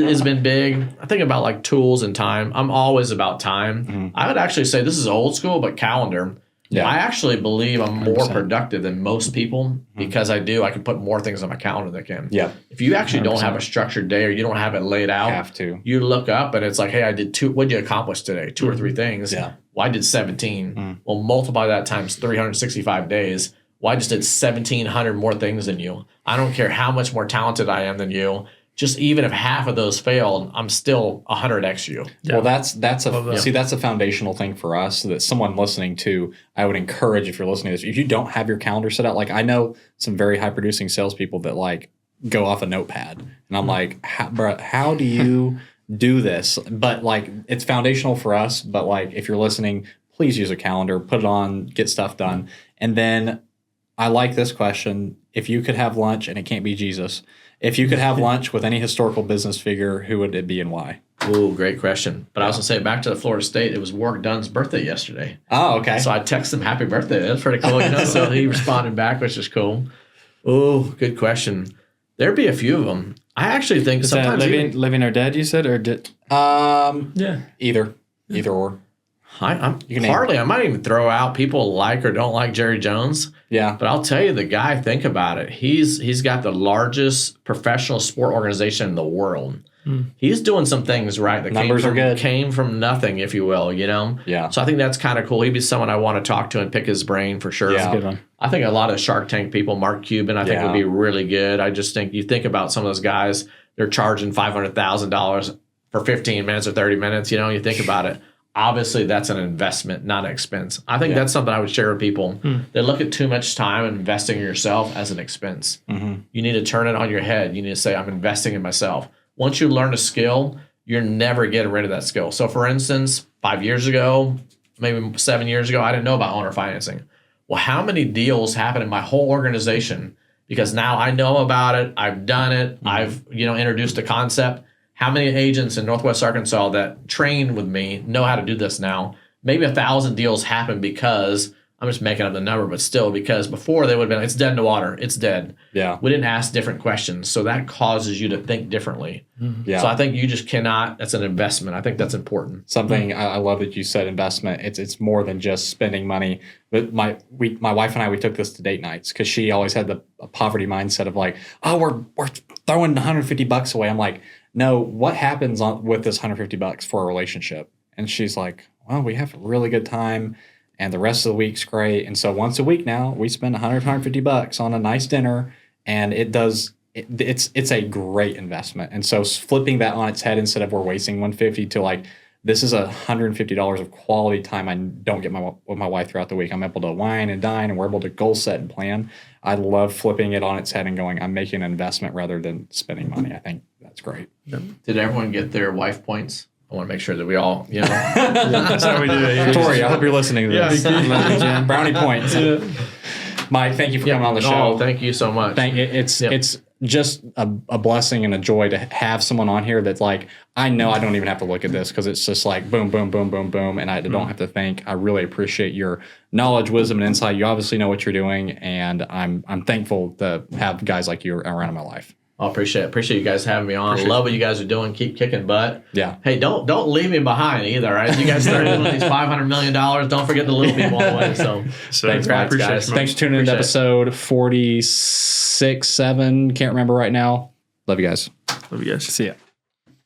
has been big. I think about like tools and time. I'm always about time. I would actually say this is old school, but calendar. Yeah. I actually believe I'm more productive than most people because I can put more things on my calendar than I can. Yeah. If you actually don't have a structured day or you don't have it laid out, Have to. you look up and it's like, hey, I did what did you accomplish today? 2 or 3 things. Yeah. Well, I did 17. Well, multiply that times 365 days. Well, I just did 1,700 more things than you. I don't care how much more talented I am than you. Just even if half of those failed, I'm still 100x you. Yeah. Well, that's a foundational thing for us that someone listening to, I would encourage, if you're listening to this, if you don't have your calendar set out, like I know some very high producing salespeople that like go off a notepad, and I'm like, how do you do this? But like, it's foundational for us. But like, if you're listening, please use a calendar, put it on, get stuff done. And then I like this question: if you could have lunch, and it can't be Jesus, if you could have lunch with any historical business figure, who would it be and why? Ooh, great question. But I also say back to the Florida State, it was Warwick Dunn's birthday yesterday. Oh, okay. So I texted him happy birthday. That's pretty cool, So he responded back, which is cool. Ooh, good question. There'd be a few of them. I actually think sometimes living or dead, you said, or did? Either or. I might even throw out people like or don't like Jerry Jones. Yeah. But I'll tell you, the guy, think about it. He's got the largest professional sport organization in the world. He's doing some things right that came from nothing, if you will, Yeah. So I think that's kind of cool. He'd be someone I want to talk to and pick his brain for sure. Yeah. That's a good one. I think a lot of Shark Tank people, Mark Cuban, I think would be really good. I just think you think about some of those guys, they're charging $500,000 for 15 minutes or 30 minutes. You think about it. Obviously, that's an investment, not an expense. I think that's something I would share with people. They look at too much time investing in yourself as an expense. You need to turn it on your head. You need to say, I'm investing in myself. Once you learn a skill, you're never getting rid of that skill. So, for instance, 5 years ago, maybe 7 years ago, I didn't know about owner financing. Well, how many deals happened in my whole organization because now I know about it, I've done it, I've introduced the concept. How many agents in Northwest Arkansas that trained with me know how to do this now? Maybe 1,000 deals happen because I'm just making up the number, but still, because before they would have been, it's dead in the water, it's dead. Yeah. We didn't ask different questions, so that causes you to think differently. Yeah. So I think you just cannot. That's an investment. I think that's important. Something I love that you said investment. It's more than just spending money. But my wife and I, we took this to date nights because she always had a poverty mindset of like, oh, we're throwing $150 away. I'm like, no, what happens with this $150 for a relationship? And she's like, well, we have a really good time and the rest of the week's great. And so once a week now, we spend $150 on a nice dinner, and it's a great investment. And so flipping that on its head, instead of we're wasting $150 to like, this is $150 of quality time I don't get with my wife throughout the week. I'm able to wine and dine, and we're able to goal set and plan. I love flipping it on its head and going, I'm making an investment rather than spending money. I think that's great. Did everyone get their wife points? I want to make sure that we all, That's how we do it. Tori, I hope you're listening to this. Brownie points. Mike, thank you for coming on the show. Oh, thank you so much. It's just a blessing and a joy to have someone on here that's like, I know I don't even have to look at this because it's just like boom, boom, boom, boom, boom, and I don't have to think. I really appreciate your knowledge, wisdom, and insight. You obviously know what you're doing, and I'm thankful to have guys like you around in my life. I appreciate you guys having me on. I love what you guys are doing. Keep kicking butt. Yeah. Hey, don't leave me behind either, right? You guys start doing these $500 million. Don't forget the little people on the way. So thanks, guys. Thanks for tuning in to episode 46, 7. Can't remember right now. Love you guys. Love you guys. See ya.